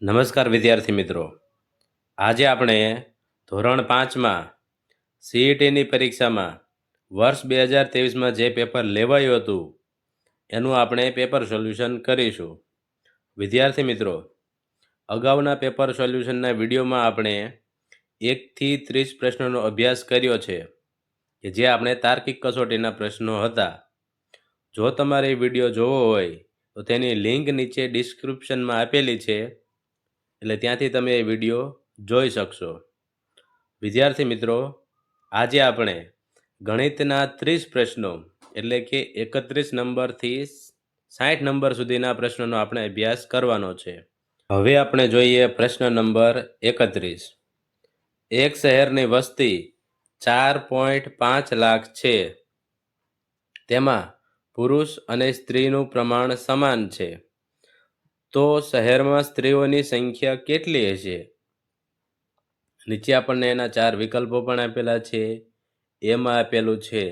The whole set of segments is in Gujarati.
નમસ્કાર વિદ્યાર્થી મિત્રો, આજે આપણે ધોરણ 5માં સીઈટીની પરીક્ષામાં વર્ષ 2023માં જે પેપર લેવાયું હતું એનું આપણે પેપર સોલ્યુશન કરીશું. વિદ્યાર્થી મિત્રો, અગાઉના પેપર સોલ્યુશનના વિડીયોમાં આપણે 1થી 30 પ્રશ્નોનો અભ્યાસ કર્યો છે કે જે આપણે તાર્કિક કસોટીના પ્રશ્નો હતા. જો તમારે વિડીયો જોવો હોય તો તેની લિંક નીચે ડિસ્ક્રિપ્શનમાં આપેલી છે, એટલે ત્યાંથી તમે એ વિડીયો જોઈ શકશો. વિદ્યાર્થી મિત્રો, આજે આપણે ગણિતના 30 પ્રશ્નો એટલે કે 31 નંબરથી 60 નંબર સુધીના પ્રશ્નોનો આપણે અભ્યાસ કરવાનો છે. હવે આપણે જોઈએ પ્રશ્ન નંબર 31. એક શહેરની વસ્તી 4.5 લાખ છે. તેમાં પુરુષ અને સ્ત્રીનું પ્રમાણ સમાન છે. તો શહેરમાં સ્ત્રીઓની સંખ્યા કેટલી હશે? નીચે આપણને એના 4 વિકલ્પો પણ આપેલા છે. એમાં આપેલું છે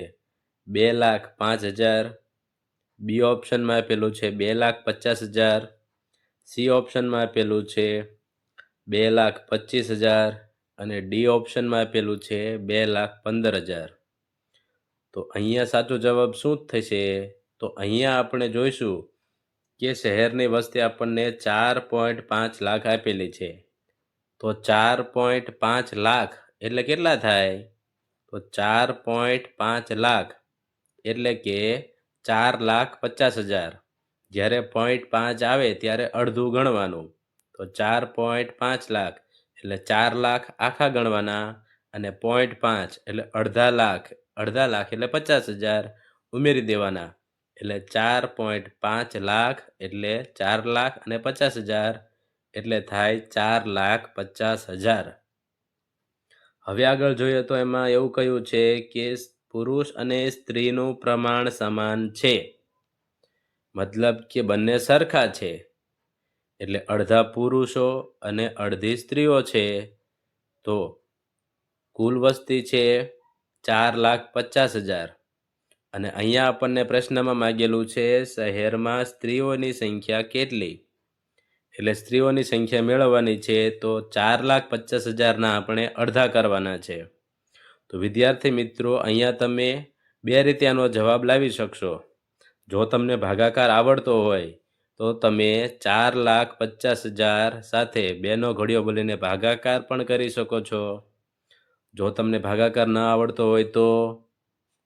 2,05,000, બી ઓપ્શનમાં આપેલું છે 2,50,000, સી ઓપ્શનમાં આપેલું છે 2,25,000 અને ડી ઓપ્શનમાં આપેલું છે 2,15,000. તો અહીંયા સાચો જવાબ શું થશે? તો અહીંયા આપણે જોઈશું કે શહેરની વસ્તી આપણને 4.5 લાખ આપેલી છે. તો 4.5 લાખ એટલે કેટલા થાય? તો 4.5 લાખ એટલે કે 4,50,000. જ્યારે 0.5 આવે ત્યારે અડધું ગણવાનું. તો 4.5 લાખ એટલે 4 લાખ આખા ગણવાના અને 0.5 એટલે અડધા લાખ એટલે 50,000 ઉમેરી દેવાના. એટલે 4.5 લાખ એટલે 4 લાખ અને 50,000 એટલે થાય 4,50,000. હવે આગળ જોઈએ તો એમાં એવું કહ્યું છે કે પુરુષ અને સ્ત્રીનું પ્રમાણ સમાન છે. મતલબ કે બંને સરખા છે. એટલે અડધા પુરુષો અને અડધી સ્ત્રીઓ છે. તો કુલ વસ્તી છે 4,50,000. અને અહીંયા આપણને પ્રશ્નમાં માંગેલું છે શહેરમાં સ્ત્રીઓની સંખ્યા કેટલી. એટલે સ્ત્રીઓની સંખ્યા મેળવવાની છે. તો 4,50,000ના આપણે અડધા કરવાના છે. તો વિદ્યાર્થી મિત્રો, અહીંયા તમે બે રીતે આનો જવાબ લાવી શકશો. જો તમને ભાગાકાર આવડતો હોય તો તમે 4,50,000 સાથે 2નો ઘડિયો બોલીને ભાગાકાર પણ કરી શકો છો. જો તમને ભાગાકાર ન આવડતો હોય તો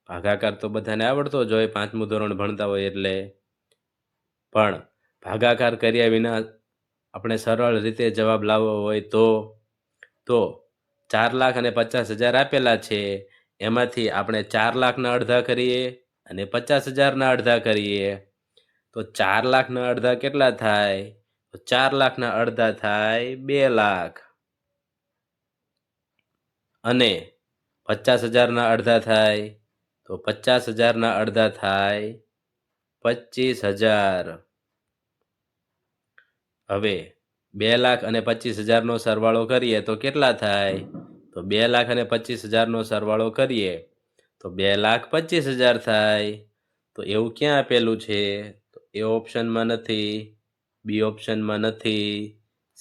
ભાગાકાર તો બધાને આવડતો જ હોય, 5મું ધોરણ ભણતા હોય એટલે. પણ ભાગાકાર કર્યા વિના આપણે સરળ રીતે જવાબ લાવવો હોય તો 4,50,000 આપેલા છે. એમાંથી આપણે 4 લાખના અડધા કરીએ અને 50,000ના અડધા કરીએ. તો 4 લાખના અડધા કેટલા થાય? તો 4 લાખના અડધા થાય 2 લાખ. અને 50,000ના અડધા થાય તો 50,000ના અડધા થાય 25,000. હવે 2 લાખ અને 25,000નો સરવાળો કરીએ તો કેટલા થાય? તો 2 લાખ અને 25,000નો સરવાળો કરીએ તો 2,25,000 થાય. તો એવું ક્યાં આપેલું છે? તો એ ઓપ્શનમાં નથી, બી ઓપ્શનમાં નથી,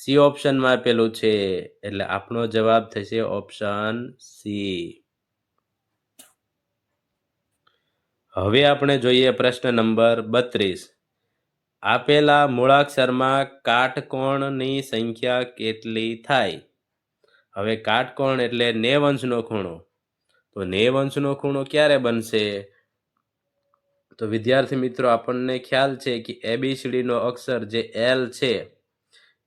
સી ઓપ્શનમાં આપેલું છે. એટલે આપણો જવાબ થશે ઓપ્શન સી. હવે આપણે જોઈએ પ્રશ્ન નંબર 32. આપેલા મૂળાક્ષરમાં કાટકોણની સંખ્યા કેટલી થાય? હવે કાટકોણ એટલે 90 અંશનો ખૂણો. તો 90 અંશનો ખૂણો ક્યારે બનશે? તો વિદ્યાર્થી મિત્રો, આપણને ખ્યાલ છે કે એબીસીડીનો અક્ષર જે એલ છે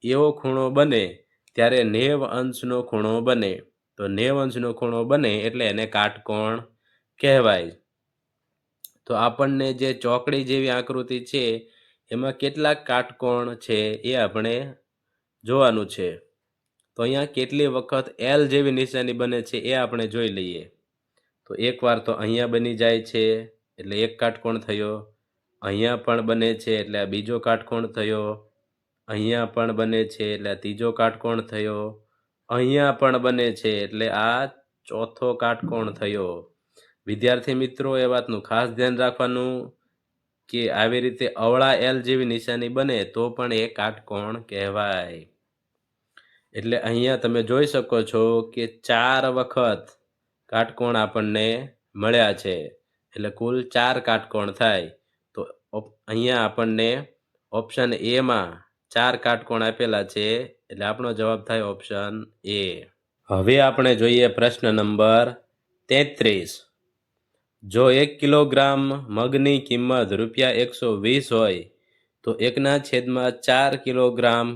એવો ખૂણો બને ત્યારે 90 અંશનો ખૂણો બને. તો 90 અંશનો ખૂણો બને એટલે એને કાટકોણ કહેવાય. તો આપણને જે ચોકડી જેવી આકૃતિ છે એમાં કેટલાક કાટકોણ છે એ આપણે જોવાનું છે. તો અહીંયા કેટલી વખત એલ જેવી નિશાની બને છે એ આપણે જોઈ લઈએ. તો એકવાર તો અહીંયા બની જાય છે એટલે એક કાટકોણ થયો. અહીંયા પણ બને છે એટલે આ બીજો કાટકોણ થયો. અહીંયા પણ બને છે એટલે આ ત્રીજો કાટકોણ થયો. અહીંયા પણ બને છે એટલે આ ચોથો કાટકોણ થયો. વિદ્યાર્થી મિત્રો, એ વાતનું ખાસ ધ્યાન રાખવાનું કે આવી રીતે અવળા એલ જેવી નિશાની બને તો પણ એ કાટકોણ કહેવાય. એટલે અહીંયા તમે જોઈ શકો છો કે 4 વખત કાટકોણ આપણને મળ્યા છે. એટલે કુલ 4 કાટકોણ થાય. તો અહીંયા આપણને ઓપ્શન એમાં 4 કાટકોણ આપેલા છે. એટલે આપણો જવાબ થાય ઓપ્શન એ. હવે આપણે જોઈએ પ્રશ્ન નંબર 33. જો 1 કિલોગ્રામ મગની કિંમત ₹120 હોય તો 1/4 કિલોગ્રામ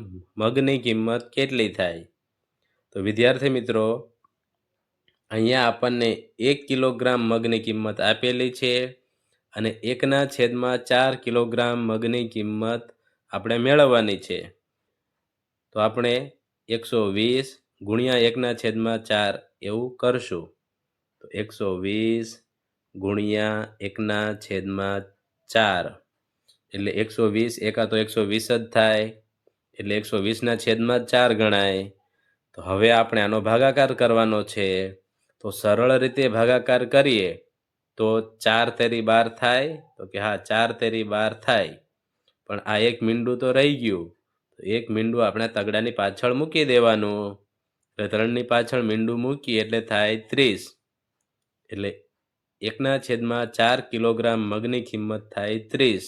મગની કિંમત કેટલી થાય? તો વિદ્યાર્થી મિત્રો, અહીંયા આપણને 1 કિલોગ્રામ મગની કિંમત આપેલી છે અને 1/4 કિલોગ્રામ મગની કિંમત આપણે મેળવવાની છે. તો આપણે 120 ગુણ્યા 1/4 એવું કરશું. તો 120 ગુણ્યા 1/4 એટલે 120 એકા તો 120 જ થાય. એટલે 120/4 ગણાય. તો હવે આપણે આનો ભાગાકાર કરવાનો છે. તો સરળ રીતે ભાગાકાર કરીએ તો 4 તેરી 12 થાય. તો કે હા, 4 તેરી 12 થાય. પણ આ એક મીંડું તો રહી ગયું. તો એક મીંડું આપણે તગડાની પાછળ મૂકી દેવાનું. એટલે 3ની પાછળ મીંડું મૂકી એટલે થાય 30. એટલે 1/4 કિલોગ્રામ મગની કિંમત થાય 30.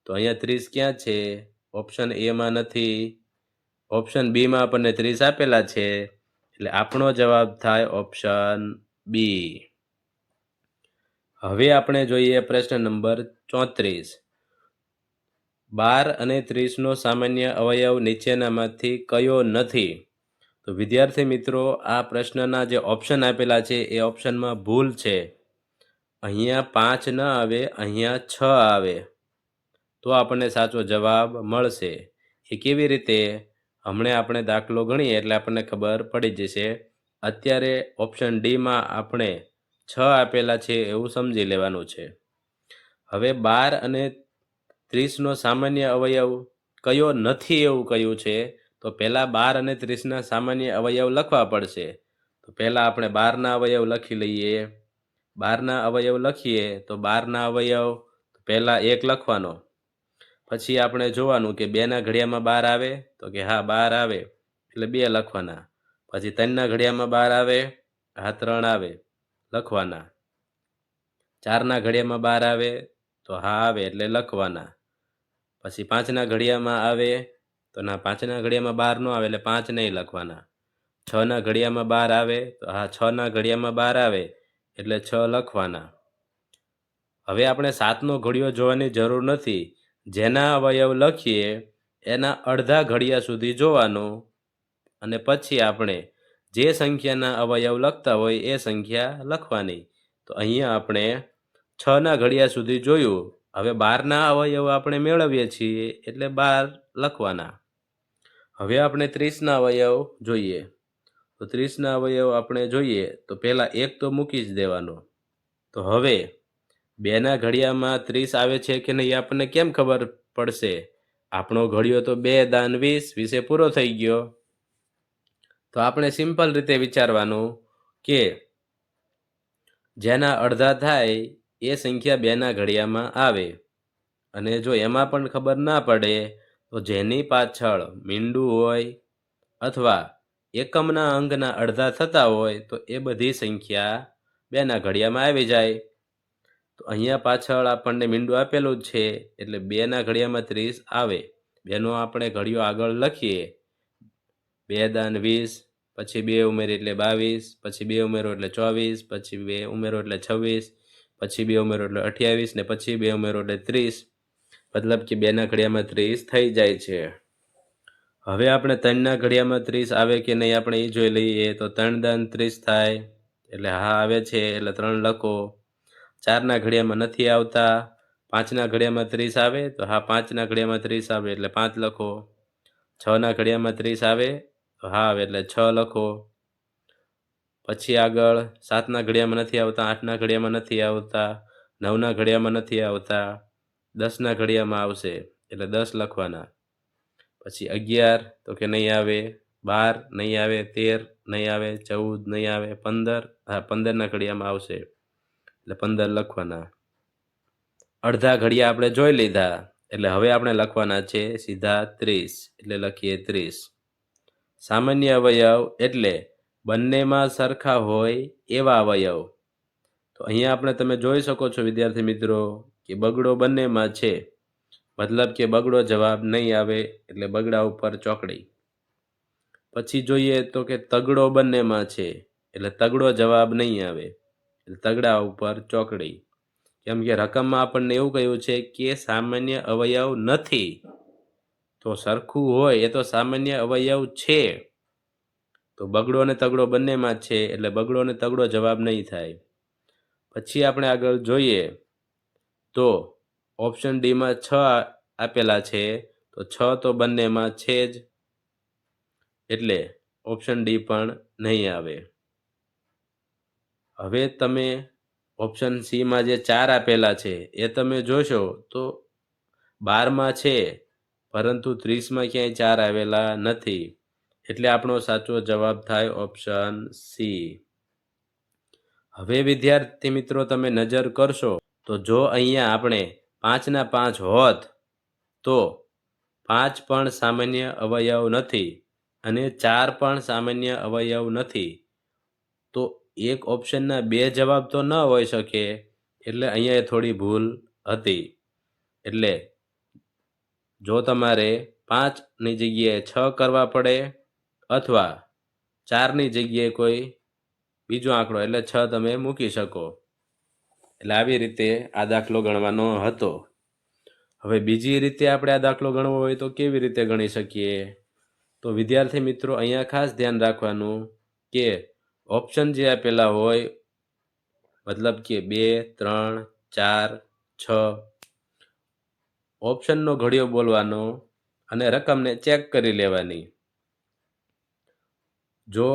તો અહીંયા 30 ક્યાં છે? ઓપ્શન એમાં નથી. ઓપ્શન બીમાં આપણને 30 આપેલા છે. એટલે આપણો જવાબ થાય ઓપ્શન બી. હવે આપણે જોઈએ પ્રશ્ન નંબર 34. 12 અને 30નો સામાન્ય અવયવ નીચેનામાંથી કયો નથી? તો વિદ્યાર્થી મિત્રો, આ પ્રશ્નના જે ઓપ્શન આપેલા છે એ ઓપ્શનમાં ભૂલ છે. અહીંયા 5 ન આવે, અહીંયા 6 આવે તો આપણને સાચો જવાબ મળશે. એ કેવી રીતે? હમણાં આપણે દાખલો ગણીએ એટલે આપણને ખબર પડી જશે. અત્યારે ઓપ્શન ડીમાં આપણે 6 આપેલા છે એવું સમજી લેવાનું છે. હવે 12 અને 30નો સામાન્ય અવયવ કયો નથી એવું કહ્યું છે. તો પહેલાં 12 અને 30ના સામાન્ય અવયવ લખવા પડશે. તો પહેલાં આપણે 12ના અવયવ લખી લઈએ. 12ના અવયવ લખીએ તો 12ના અવયવ પહેલાં 1 લખવાનો. પછી આપણે જોવાનું કે 2ના ઘડિયામાં 12 આવે. તો કે હા, 12 આવે એટલે 2 લખવાના. પછી 3ના ઘડિયામાં 12 આવે. હા, 3 આવે લખવાના. 4ના ઘડિયામાં 12 આવે. તો હા આવે એટલે લખવાના. પછી 5ના ઘડિયામાં આવે. તો ના, 5ના ઘડિયામાં 12 ન આવે એટલે 5 નહીં લખવાના. 6ના ઘડિયામાં 12 આવે. તો હા, 6ના ઘડિયામાં 12 આવે એટલે 6 લખવાના. હવે આપણે 7નો ઘડિયો જોવાની જરૂર નથી. જેના અવયવ લખીએ એના અડધા ઘડિયા સુધી જોવાનું અને પછી આપણે જે સંખ્યાના અવયવ લખતા હોય એ સંખ્યા લખવાની. તો અહીંયા આપણે 6ના ઘડિયા સુધી જોયું. હવે 12ના અવયવ આપણે મેળવીએ છીએ એટલે 12 લખવાના. હવે આપણે 30ના અવયવ જોઈએ. તો 30ના અવયવ આપણે જોઈએ તો પહેલાં 1 તો મૂકી જ દેવાનો. તો હવે 2ના ઘડિયામાં 30 આવે છે કે નહીં આપણને કેમ ખબર પડશે? આપણો ઘડિયો તો 2 દાન 20 વિશે પૂરો થઈ ગયો. તો આપણે સિમ્પલ રીતે વિચારવાનું કે જેના અડધા થાય એ સંખ્યા 2ના ઘડિયામાં આવે. અને જો એમાં પણ ખબર ના પડે તો જેની પાછળ મીંડું હોય અથવા એકમના અંકના અડધા થતા હોય તો એ બધી સંખ્યા 2ના ઘડિયામાં આવી જાય. તો અહીંયા પાછળ આપણને મીંડું આપેલું જ છે એટલે 2ના ઘડિયામાં 30 આવે. 2નો આપણે ઘડિયો આગળ લખીએ. 2 દાન 20, પછી 2 ઉમેરી એટલે 22, પછી 2 ઉમેરો એટલે 24, પછી 2 ઉમેરો એટલે 26, પછી 2 ઉમેરો એટલે 28 ને પછી 2 ઉમેરો એટલે 30. મતલબ કે 2ના ઘડિયામાં 30 થઈ જાય છે. હવે આપણે 3ના ઘડિયામાં 30 આવે કે નહીં આપણે એ જોઈ લઈએ. તો 3 દાન 30 થાય એટલે હા આવે છે એટલે 3 લખો. 4ના ઘડિયામાં નથી આવતા. 5ના ઘડિયામાં 30 આવે તો હા, 5ના ઘડિયામાં 30 આવે એટલે 5 લખો. 6ના ઘડિયામાં 30 આવે તો હા આવે એટલે 6 લખો. પછી આગળ 7ના ઘડિયામાં નથી આવતા. 8ના ઘડિયામાં નથી આવતા. 9ના ઘડિયામાં નથી આવતા. 10ના ઘડિયામાં આવશે એટલે 10 લખવાના. પછી 11 તો કે નહીં આવે. 12 નહીં આવે. 13 નહીં આવે. 14 નહીં આવે. 15 હા, 15ના ઘડિયામાં આવશે એટલે 15 લખવાના. અડધા ઘડિયા આપણે જોઈ લીધા એટલે હવે આપણે લખવાના છે સીધા 30 એટલે લખીએ 30. સામાન્ય અવયવ એટલે બંનેમાં સરખા હોય એવા અવયવ. તો અહીંયા આપણે તમે જોઈ શકો છો વિદ્યાર્થી મિત્રો કે બગડો બંનેમાં છે, મતલબ કે બગડો જવાબ નહીં આવે, એટલે બગડા ઉપર ચોકડી. પછી જોઈએ તો કે તગડો બંનેમાં છે, એટલે તગડો જવાબ નહીં આવે, એટલે તગડા ઉપર ચોકડી. કેમ કે રકમમાં આપણને એવું કહ્યું છે કે સામાન્ય અવયવ નથી, તો સરખું હોય એ તો સામાન્ય અવયવ છે. તો બગડો અને તગડો બંનેમાં છે, એટલે બગડો અને તગડો જવાબ નહીં થાય. પછી આપણે આગળ જોઈએ તો ઓપ્શન ડીમાં 6 આપેલા છે, તો 6 તો બંનેમાં છે જ, એટલે ઓપ્શન ડી પણ નહીં આવે. હવે તમે ઓપ્શન સીમાં જે 4 આપેલા છે એ તમે જોશો તો 12માં છે, પરંતુ 30માં ક્યાંય 4 આવેલા નથી, એટલે આપણો સાચો જવાબ થાય ઓપ્શન સી. હવે વિદ્યાર્થી મિત્રો તમે નજર કરશો તો જો અહીંયા આપણે 5ના 5 હોત તો 5 પણ સામાન્ય અવયવ નથી અને 4 પણ સામાન્ય અવયવ નથી, તો એક ઓપ્શનના 2 જવાબ તો ન હોઈ શકે, એટલે અહીંયા થોડી ભૂલ હતી. એટલે જો તમારે 5ની જગ્યાએ 6 કરવા પડે અથવા 4ની જગ્યાએ કોઈ બીજો આંકડો એટલે 6 તમે મૂકી શકો. એટલે આવી રીતે આ દાખલો ગણવાનો હતો. હવે બીજી રીતે આપણે આ દાખલો ગણવો હોય તો કેવી રીતે ગણી શકીએ? તો વિદ્યાર્થી મિત્રો અહીંયા ખાસ ધ્યાન રાખવાનું કે ઓપ્શન જે આપેલા હોય, મતલબ કે 2, 3, 4, 6, ઓપ્શનનો ઘડિયો બોલવાનો અને રકમને ચેક કરી લેવાની. જો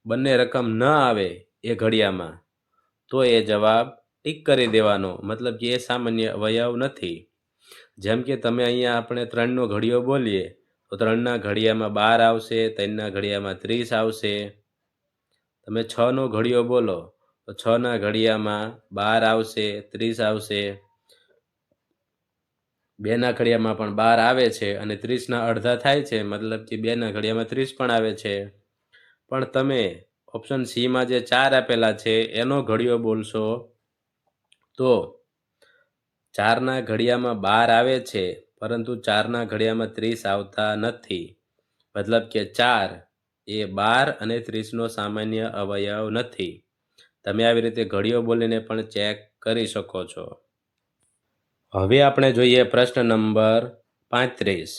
બંને રકમ ન આવે એ ઘડિયામાં તો એ જવાબ ટીક કરી દેવાનો, મતલબ કે એ સામાન્ય અવયવ નથી. જેમ કે તમે અહીંયા આપણે 3નો ઘડિયો બોલીએ તો 3ના ઘડિયામાં 12 આવશે, 3ના ઘડિયામાં 30 આવશે. તમે 6નો ઘડિયો બોલો તો 6ના ઘડિયામાં 12 આવશે, 30 આવશે. 2ના ઘડિયામાં પણ 12 આવે છે અને 30ના અડધા થાય છે, મતલબ કે 2ના ઘડિયામાં 30 પણ આવે છે. પણ તમે ઓપ્શન સીમાં જે 4 આપેલા છે એનો ઘડિયો બોલશો તો 4ના ઘડિયામાં 12 આવે છે, પરંતુ 4ના ઘડિયામાં 30 આવતા નથી, મતલબ કે 4 એ 12 અને 30નો સામાન્ય અવયવ નથી. તમે આવી રીતે ઘડિયો બોલીને પણ ચેક કરી શકો છો. હવે આપણે જોઈએ પ્રશ્ન નંબર 35.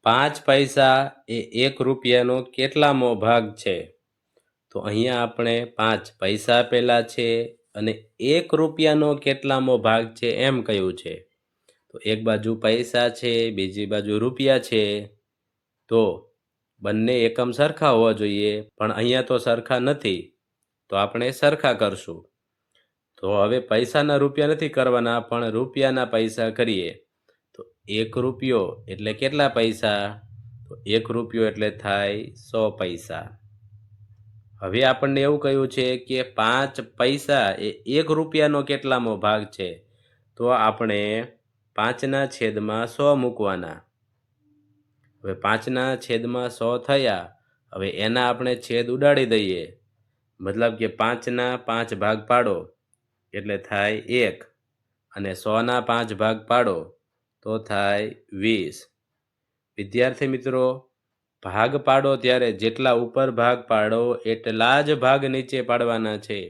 5 પૈસા એ 1 રૂપિયાનો કેટલામો ભાગ છે? તો અહીંયા આપણે 5 પૈસા આપેલા છે અને 1 રૂપિયાનો કેટલામો ભાગ છે એમ કહ્યું છે. તો એક બાજુ પૈસા છે, બીજી બાજુ રૂપિયા છે, તો બંને એકમ સરખા હોવા જોઈએ, પણ અહીંયા તો સરખા નથી, તો આપણે સરખા કરશું. તો હવે પૈસાના રૂપિયા નથી કરવાના, પણ રૂપિયાના પૈસા કરીએ. તો 1 રૂપિયો એટલે કેટલા પૈસા? તો 1 રૂપિયો એટલે થાય 100 પૈસા. હવે આપણને એવું કહ્યું છે કે 5 પૈસા એ 1 રૂપિયાનો કેટલામો ભાગ છે? તો આપણે 5ના છેદમાં 100 મૂકવાના. હવે 5ના છેદમાં 100 થયા, હવે એના આપણે છેદ ઉડાડી દઈએ, મતલબ કે 5ના 5 ભાગ પાડો એટલે થાય 1 અને 100ના 5 ભાગ પાડો તો થાય 20. વિદ્યાર્થી મિત્રો, ભાગ પાડો ત્યારે જેટલા ઉપર ભાગ પાડો એટલા જ ભાગ નીચે પાડવાના છે,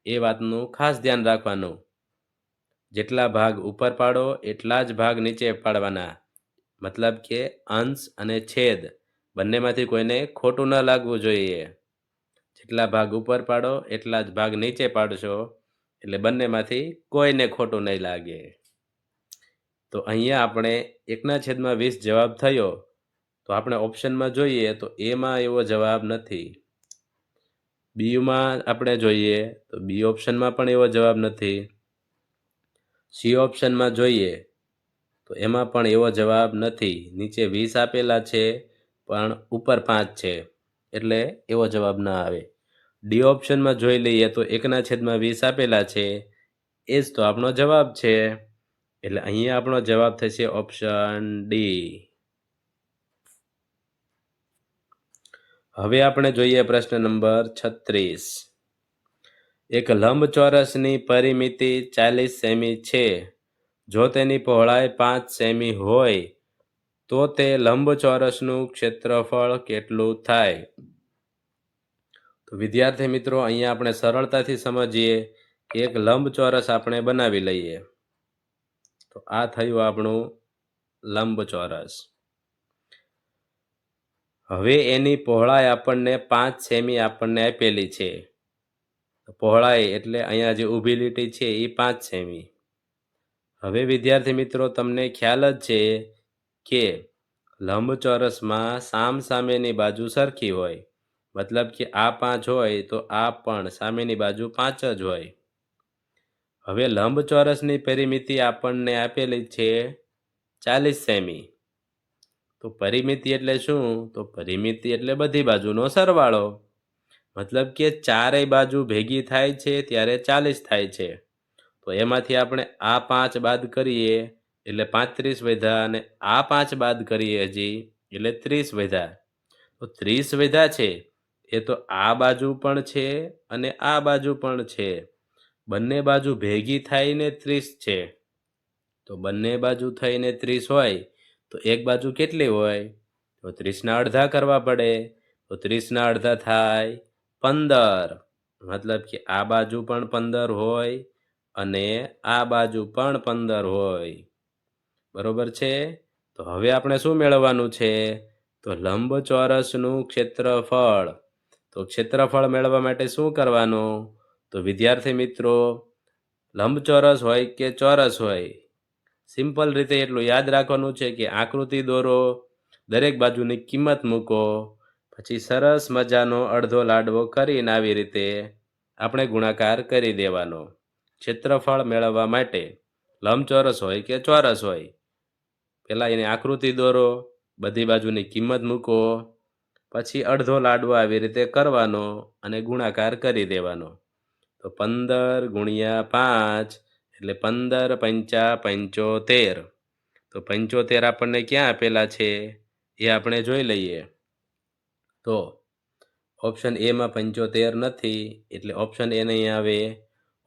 એ વાતનું ખાસ ધ્યાન રાખવાનું. જેટલા ભાગ ઉપર પાડો એટલા જ ભાગ નીચે પાડવાના, મતલબ કે અંશ અને છેદ બંનેમાંથી કોઈને ખોટું ન લાગવું જોઈએ. જેટલા ભાગ ઉપર પાડો એટલા જ ભાગ નીચે પાડશો, એટલે બંનેમાંથી કોઈને ખોટું નહીં લાગે. તો અહીંયા આપણે 1/20 જવાબ થયો, તો આપણે ઓપ્શનમાં જોઈએ તો એમાં એવો જવાબ નથી. બીમાં આપણે જોઈએ તો બી ઓપ્શનમાં પણ એવો જવાબ નથી. સી ઓપ્શનમાં જોઈએ તો એમાં પણ એવો જવાબ નથી. નીચે 20 આપેલા છે પણ ઉપર 5 છે, એટલે એવો જવાબ ના આવે. ડી ઓપ્શનમાં જોઈ લઈએ તો 1/20 આપેલા છે, એ જ તો આપણો જવાબ છે, એટલે અહીંયા આપણો જવાબ થશે ઓપ્શન ડી. હવે આપણે જોઈએ પ્રશ્ન નંબર 36. એક લંબચોરસની પરિમિતિ 40 સેમી છે. જો તેની પહોળાઈ 5 સેમી હોય તો તે લંબચોરસનું ક્ષેત્રફળ કેટલું થાય? તો વિદ્યાર્થી મિત્રો, અહીંયા આપણે સરળતાથી સમજીએ કે એક લંબચોરસ આપણે બનાવી લઈએ. તો આ થયું આપણું લંબચોરસ. હવે એની પહોળાઈ આપણને 5 સેમી આપણને આપેલી છે. પહોળાઈ એટલે અહીંયા જે ઊભી લીટી છે એ 5 સેમી. હવે વિદ્યાર્થી મિત્રો, તમને ખ્યાલ જ છે કે લંબચોરસમાં સામસામેની બાજુ સરખી હોય. મતલબ કે આ 5 હોય તો આ પણ સામેની બાજુ 5 જ હોય. હવે લંબચોરસની પરિમિતિ આપણને આપેલી છે 40 સેમી. તો પરિમિતિ એટલે શું? તો પરિમિતિ એટલે બધી બાજુનો સરવાળો. મતલબ કે ચારેય બાજુ ભેગી થાય છે ત્યારે 40 થાય છે. તો એમાંથી આપણે આ 5 બાદ કરીએ એટલે 35 વધ્યા, અને આ 5 બાદ કરીએ હજી એટલે 30 વધ્યા. તો 30 વધ્યા છે એ તો આ બાજુ પણ છે અને આ બાજુ પણ છે. બંને બાજુ ભેગી થઈને 30 છે. તો બંને બાજુ થઈને 30 હોય તો એક બાજુ કેટલી હોય? તો 30 ના અડધા કરવા પડે. તો 30 ના અડધા થાય 15. મતલબ કે આ બાજુ પણ 15 હોય અને આ બાજુ પણ 15 હોય. બરોબર છે? તો હવે આપણે શું મેળવવાનું છે? તો લંબચોરસનું ક્ષેત્રફળ. તો ક્ષેત્રફળ મેળવવા માટે શું કરવાનું? તો વિદ્યાર્થી મિત્રો, લંબચોરસ હોય કે ચોરસ હોય, સિમ્પલ રીતે એટલું યાદ રાખવાનું છે કે આકૃતિ દોરો, દરેક બાજુની કિંમત મૂકો, પછી સરસ મજાનો અડધો લાડવો કરીને આવી રીતે આપણે ગુણાકાર કરી દેવાનો. ક્ષેત્રફળ મેળવવા માટે લંબચોરસ હોય કે ચોરસ હોય, પહેલાં એની આકૃતિ દોરો, બધી બાજુની કિંમત મૂકો, પછી અડધો લાડવો આવી રીતે કરવાનો અને ગુણાકાર કરી દેવાનો. તો 15 ગુણ્યા 5 એટલે 15 પંચા 75. તો 75 આપણને ક્યાં આપેલા છે એ આપણે જોઈ લઈએ. તો ઓપ્શન એમાં 75 નથી એટલે ઓપ્શન એ નહીં આવે.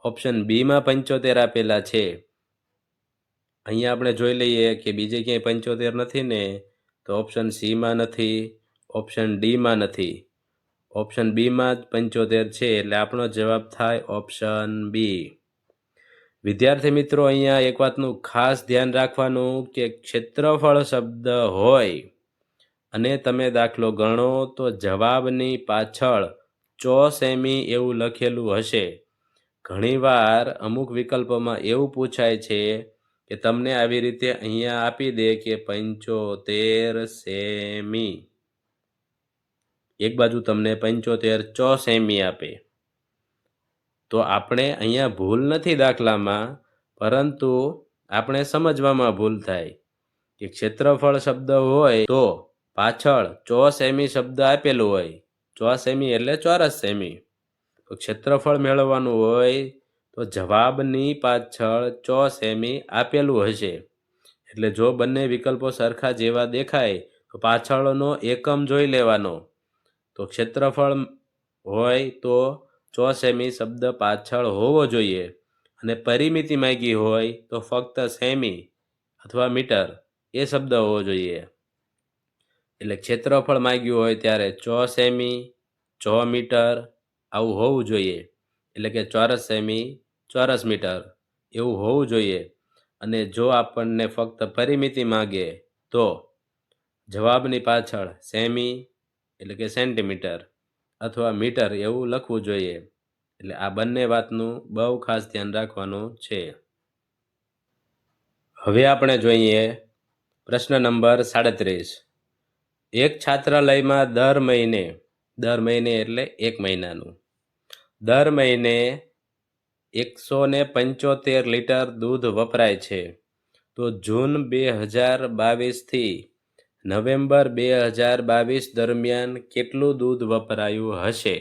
ઓપ્શન બીમાં 75 આપેલા છે. અહીંયા આપણે જોઈ લઈએ કે બીજે ક્યાંય 75 નથી ને, તો ઓપ્શન સીમાં નથી, ઓપ્શન ડીમાં નથી. ઓપ્શન બીમાં જ 75 છે એટલે આપણો જવાબ થાય ઓપ્શન બી. વિદ્યાર્થી મિત્રો, અહીંયા એક વાતનું ખાસ ધ્યાન રાખવાનું કે ક્ષેત્રફળ શબ્દ હોય અને તમે દાખલો ગણો તો જવાબની પાછળ 4 સેમી એવું લખેલું હશે. ઘણીવાર અમુક વિકલ્પોમાં એવું પૂછાય છે કે તમને આવી રીતે અહીંયા આપી દે કે 75 સેમી. એક બાજુ તમને 75 4 સેમી આપે. તો આપણે અહીંયા ભૂલ નથી દાખલામાં, પરંતુ આપણે સમજવામાં ભૂલ થાય કે ક્ષેત્રફળ શબ્દ હોય તો પાછળ 4 સેમી શબ્દ આપેલું હોય. 4 સેમી એટલે ચોરસ સેમી. તો ક્ષેત્રફળ મેળવવાનું હોય તો જવાબની પાછળ 4 સેમી આપેલું હશે. એટલે જો બંને વિકલ્પો સરખા જેવા દેખાય તો પાછળનો એકમ જોઈ લેવાનો. તો ક્ષેત્રફળ હોય તો 4 સેમી શબ્દ પાછળ હોવો જોઈએ, અને પરિમિતિ માંગી હોય તો ફક્ત સેમી અથવા મીટર એ શબ્દ હોવો જોઈએ. એટલે ક્ષેત્રફળ માંગ્યું હોય ત્યારે 4 સેમી, 6 મીટર આવું હોવું જોઈએ. એટલે કે ચોરસ સેમી, ચોરસ મીટર એવું હોવું જોઈએ. અને જો આપણને ફક્ત પરિમિતિ માંગે તો જવાબની પાછળ સેમી એટલે કે સેન્ટીમીટર અથવા મીટર એવું લખવું જોઈએ. એટલે આ બંને વાતનું બહુ ખાસ ધ્યાન રાખવાનું છે. હવે આપણે જોઈએ પ્રશ્ન નંબર 37. એક છાત્રાલયમાં દર મહિને એટલે 1 મહિનાનું, દર મહિને 175 લીટર દૂધ વપરાય છે. તો જૂન 2022 થી નવેમ્બર 2022 દરમિયાન કેટલું દૂધ વપરાયું હશે?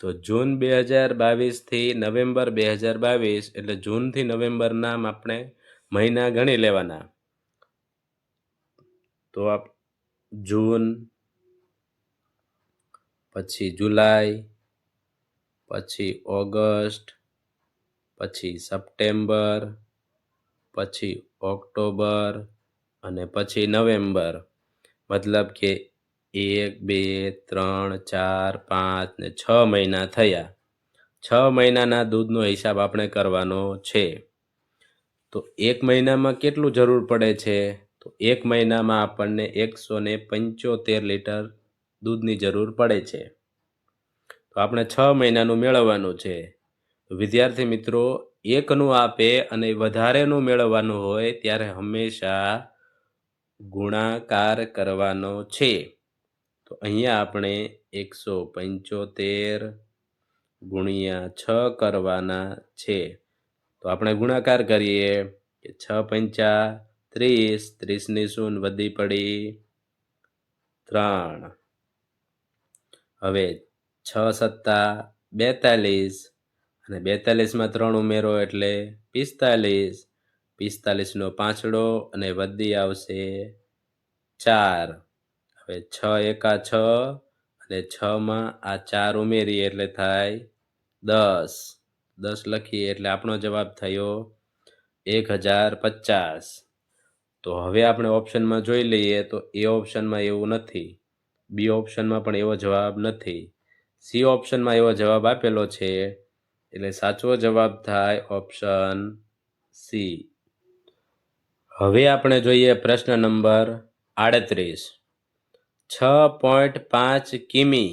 તો જૂન 2022 થી નવેમ્બર 2022 એટલે જૂનથી નવેમ્બરના આપણે મહિના ગણી લેવાના. તો જૂન, પછી જુલાઈ, પછી ઓગસ્ટ, પછી સપ્ટેમ્બર, પછી ઓક્ટોબર અને પછી નવેમ્બર. મતલબ કે 1, 2, 3, 4, 5 ને 6 મહિના થયા. 6 મહિનાના દૂધનો હિસાબ આપણે કરવાનો છે. તો 1 મહિનામાં કેટલું જરૂર પડે છે? તો 1 મહિનામાં આપણને 175 લીટર દૂધની જરૂર પડે છે. તો આપણે 6 મહિનાનું મેળવવાનું છે. તો વિદ્યાર્થી મિત્રો, એકનું આપે અને વધારેનું મેળવવાનું હોય ત્યારે હંમેશા ગુણાકાર કરવાનો છે. તો અહીંયા આપણે 175 ગુણ્યા 6 કરવાના છે. તો આપણે ગુણાકાર કરીએ કે 6 પંચા 30, 30ની શૂન વધી પડી 3. હવે 6 સત્તા 42 અને 42માં 3 ઉમેરો એટલે 45. 45નો પાંચડો અને વધી આવશે 4. હવે 6 એકા 6 અને 6માં આ 4 ઉમેરીએ એટલે થાય 10. 10 લખીએ એટલે આપણો જવાબ થયો 1050. તો હવે આપણે ઓપ્શનમાં જોઈ લઈએ તો એ ઓપ્શનમાં એવું નથી, બી ઓપ્શનમાં પણ એવો જવાબ નથી, સી ઓપ્શનમાં એવો જવાબ આપેલો છે. એટલે સાચો જવાબ થાય ઓપ્શન સી. હવે આપણે જોઈએ પ્રશ્ન નંબર 38. 6.5 કિમી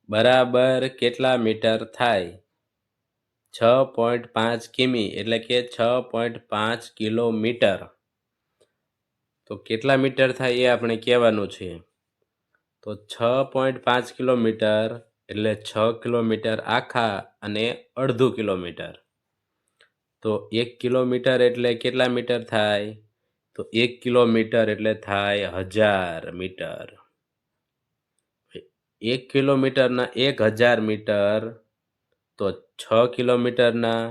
બરાબર કેટલા મીટર થાય? 6.5 કિમી એટલે કે 6.5 કિલોમીટર. તો કેટલા મીટર થાય એ આપણે કહેવાનું છે. તો 6.5 કિલોમીટર એટલે 6 કિલોમીટર આખા અને અડધું કિલોમીટર. તો 1 કિલોમીટર એટલે કેટલા મીટર થાય? તો 1 કિલોમીટર એટલે થાય 1000 મીટર. 1 કિલોમીટરના 1000 મીટર. તો 6 કિલોમીટરના,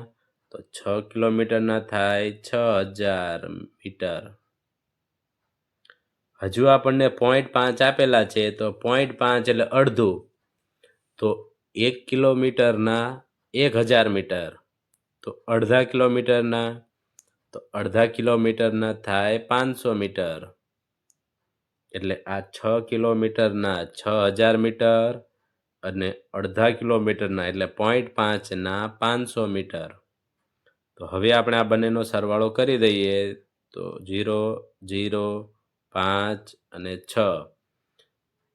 તો 6 કિલોમીટરના થાય 6000 મીટર. હજુ આપણને 0.5 આપેલા છે, તો 0.5 એટલે અડધું. તો 1 કિલોમીટરના 1000 મીટર. તો અડધા કિલોમીટરના, તો અડધા કિલોમીટરના થાય 500 મીટર. એટલે આ 6 કિલોમીટરના 6000 મીટર અને અડધા કિલોમીટરના એટલે 0.5ના 500 મીટર. તો હવે આપણે આ બંનેનો સરવાળો કરી દઈએ તો 0, 0, 5 અને 6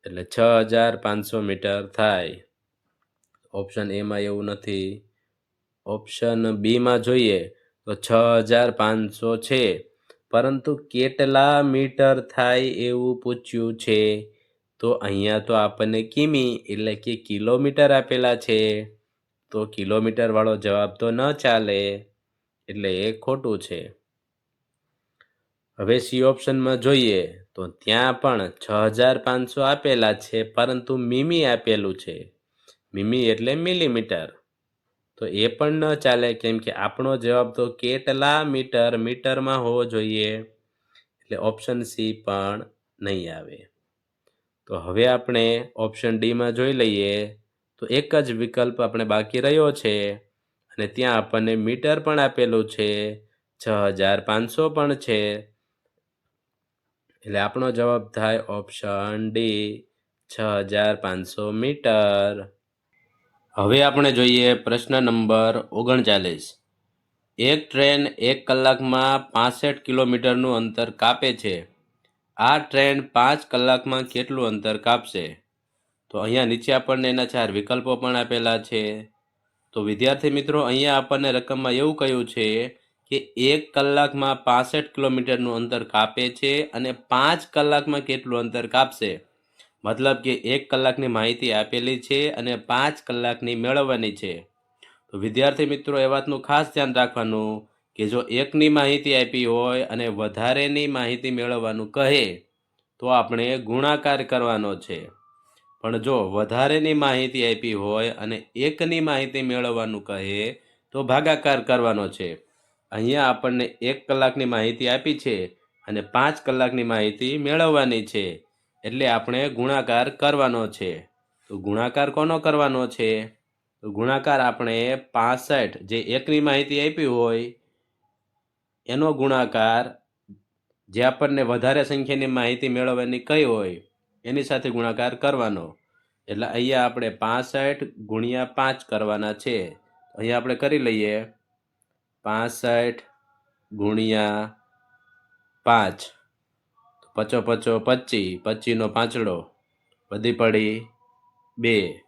એટલે 6500 મીટર થાય. ઓપ્શન એમાં એવું નથી. ઓપ્શન બીમાં જોઈએ તો 6500 છે, પરંતુ કેટલા મીટર થાય એવું પૂછ્યું છે. તો અહીંયા તો આપણને કિમી એટલે કે કિલોમીટર આપેલા છે. તો કિલોમીટર વાળો જવાબ તો ન ચાલે, એટલે એ ખોટું છે. હવે સી ઓપ્શનમાં જોઈએ તો ત્યાં પણ 6500 આપેલા છે, પરંતુ મીમી આપેલું છે. મીમી એટલે મિલીમીટર. તો એ પણ ન ચાલે, કેમ કે આપણો જવાબ તો કેટલા મીટર મીટરમાં હોવો જોઈએ. એટલે ઓપ્શન સી પણ નહીં આવે. તો હવે આપણે ઓપ્શન ડીમાં જોઈ લઈએ તો એક જ વિકલ્પ આપણે બાકી રહ્યો છે અને ત્યાં આપણને મીટર પણ આપેલું છે, 6500 પણ છે. એટલે આપણો જવાબ થાય ઓપ્શન ડી, 6500 મીટર. હવે આપણે જોઈએ પ્રશ્ન નંબર 39. એક ટ્રેન 1 કલાકમાં 65 કિલોમીટરનું અંતર કાપે છે. આ ટ્રેન 5 કલાકમાં કેટલું અંતર કાપશે? તો અહીંયા નીચે આપણને એના 4 વિકલ્પો પણ આપેલા છે. તો વિદ્યાર્થી મિત્રો, અહીંયા આપણને રકમમાં એવું કહ્યું છે કે 1 કલાકમાં 65 કિલોમીટરનું અંતર કાપે છે અને 5 કલાકમાં કેટલું અંતર કાપશે. મતલબ કે 1 કલાકની માહિતી આપેલી છે અને 5 કલાકની મેળવવાની છે. તો વિદ્યાર્થી મિત્રો, એ વાતનું ખાસ ધ્યાન રાખવાનું કે જો એકની માહિતી આપી હોય અને વધારેની માહિતી મેળવવાનું કહે તો આપણે ગુણાકાર કરવાનો છે. પણ જો વધારેની માહિતી આપી હોય અને એકની માહિતી મેળવવાનું કહે તો ભાગાકાર કરવાનો છે. અહીંયા આપણને 1 કલાકની માહિતી આપી છે અને 5 કલાકની માહિતી મેળવવાની છે, એટલે આપણે ગુણાકાર કરવાનો છે. તો ગુણાકાર કોનો કરવાનો છે? તો ગુણાકાર આપણે 65 જે એકની માહિતી આપી હોય એનો ગુણાકાર જે આપણને વધારે સંખ્યાની માહિતી મેળવવાની કઈ હોય એની સાથે ગુણાકાર કરવાનો. એટલે અહીંયા આપણે 65 ગુણ્યા 5 કરવાના છે. અહીંયા આપણે કરી લઈએ 65 ગુણ્યા 5, પચો પચો 25, 25 નો પાંચડો વધી પડી 2,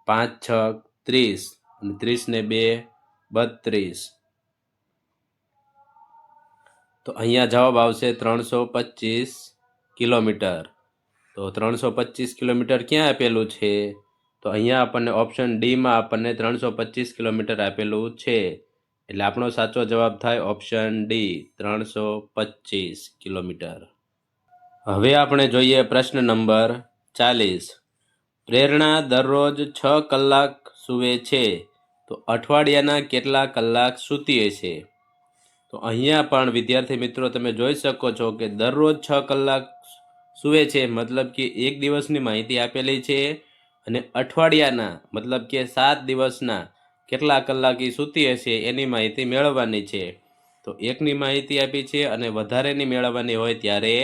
5 6 30 અને 30 ને 2 32. તો અહીંયા જવાબ આવશે 325 કિલોમીટર. તો 325 કિલોમીટર ક્યાં આપેલું છે? તો અહીંયા આપણને ઓપ્શન ડીમાં આપણને 325 કિલોમીટર આપેલું છે. એટલે આપણો સાચો જવાબ થાય ઓપ્શન ડી 325 કિલોમીટર. હવે આપણે જોઈએ પ્રશ્ન નંબર 40. પ્રેરણા દરરોજ 6 કલાક સૂવે છે તો અઠવાડિયાના કેટલા કલાક સૂતી હશે? તો અહીંયા પણ વિદ્યાર્થી મિત્રો તમે જોઈ શકો છો કે દરરોજ 6 કલાક સૂવે છે, મતલબ કે એક દિવસની માહિતી આપેલી છે અને અઠવાડિયાના મતલબ કે 7 દિવસના કેટલા કલાક એ સૂતી હશે એની માહિતી મેળવવાની છે. તો એકની માહિતી આપી છે અને વધારેની મેળવવાની હોય ત્યારે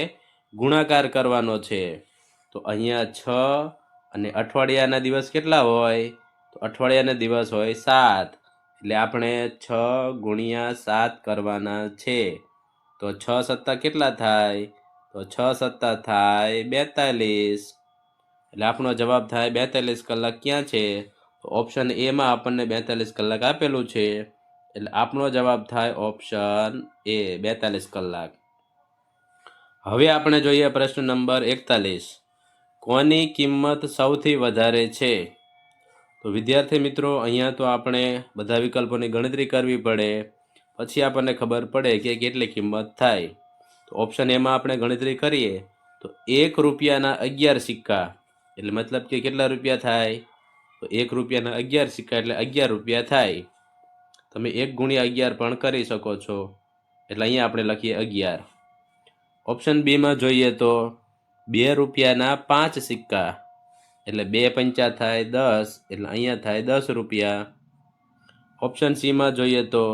ગુણાકાર કરવાનો છે. તો અહીંયા 6 અને અઠવાડિયાના દિવસ કેટલા હોય? તો અઠવાડિયાના દિવસ હોય 7. એટલે આપણે 6 ગુણ્યા 7 કરવાના છે. તો 6 સત્તા કેટલા થાય? તો 6 સત્તા થાય 42. એટલે આપણો જવાબ થાય 42 કલાક. ક્યાં છે? તો ઓપ્શન એમાં આપણને 42 કલાક આપેલું છે. એટલે આપણો જવાબ થાય ઓપ્શન એ 42 કલાક. હવે આપણે જોઈએ પ્રશ્ન નંબર 41. કોની કિંમત સૌથી વધારે છે? તો વિદ્યાર્થી મિત્રો અહીંયા તો આપણે બધા વિકલ્પોની ગણતરી કરવી પડે, પછી આપણને ખબર પડે કે કેટલી કિંમત થાય. તો ઓપ્શન એમાં આપણે ગણતરી કરીએ તો 1 રૂપિયાના 11 સિક્કા, એટલે મતલબ કે કેટલા રૂપિયા થાય? તો 1 રૂપિયાના 11 સિક્કા એટલે 11 રૂપિયા થાય. તમે 1 ગુણ્યા 11 પણ કરી શકો છો. એટલે અહીંયા આપણે લખીએ 11. ઓપ્શન બીમાં જોઈએ તો 2 રૂપિયાના 5 સિક્કા, એટલે 2 પંચા થાય 10, એટલે અહીંયા થાય 10 રૂપિયા. ઓપ્શન સીમાં જોઈએ તો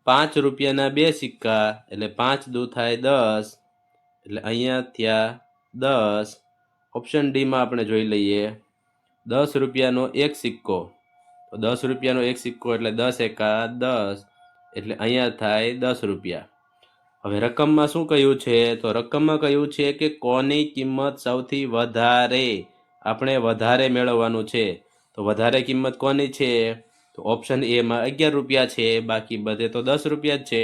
5 રૂપિયાના 2 સિક્કા, એટલે 5 દુ થાય 10, એટલે અહીંયા થયા 10. ઓપ્શન ડીમાં આપણે જોઈ લઈએ 10 રૂપિયાનો 1 સિક્કો, તો 10 રૂપિયાનો 1 સિક્કો એટલે 10 એકા 10, એટલે અહીંયા થાય 10 રૂપિયા. હવે રકમમાં શું કહ્યું છે? તો રકમમાં કહ્યું છે કે કોની કિંમત સૌથી વધારે, આપણે વધારે મેળવવાનું છે. તો વધારે કિંમત કોની છે? તો ઓપ્શન એમાં 11 રૂપિયા છે, બાકી બધે તો 10 રૂપિયા જ છે.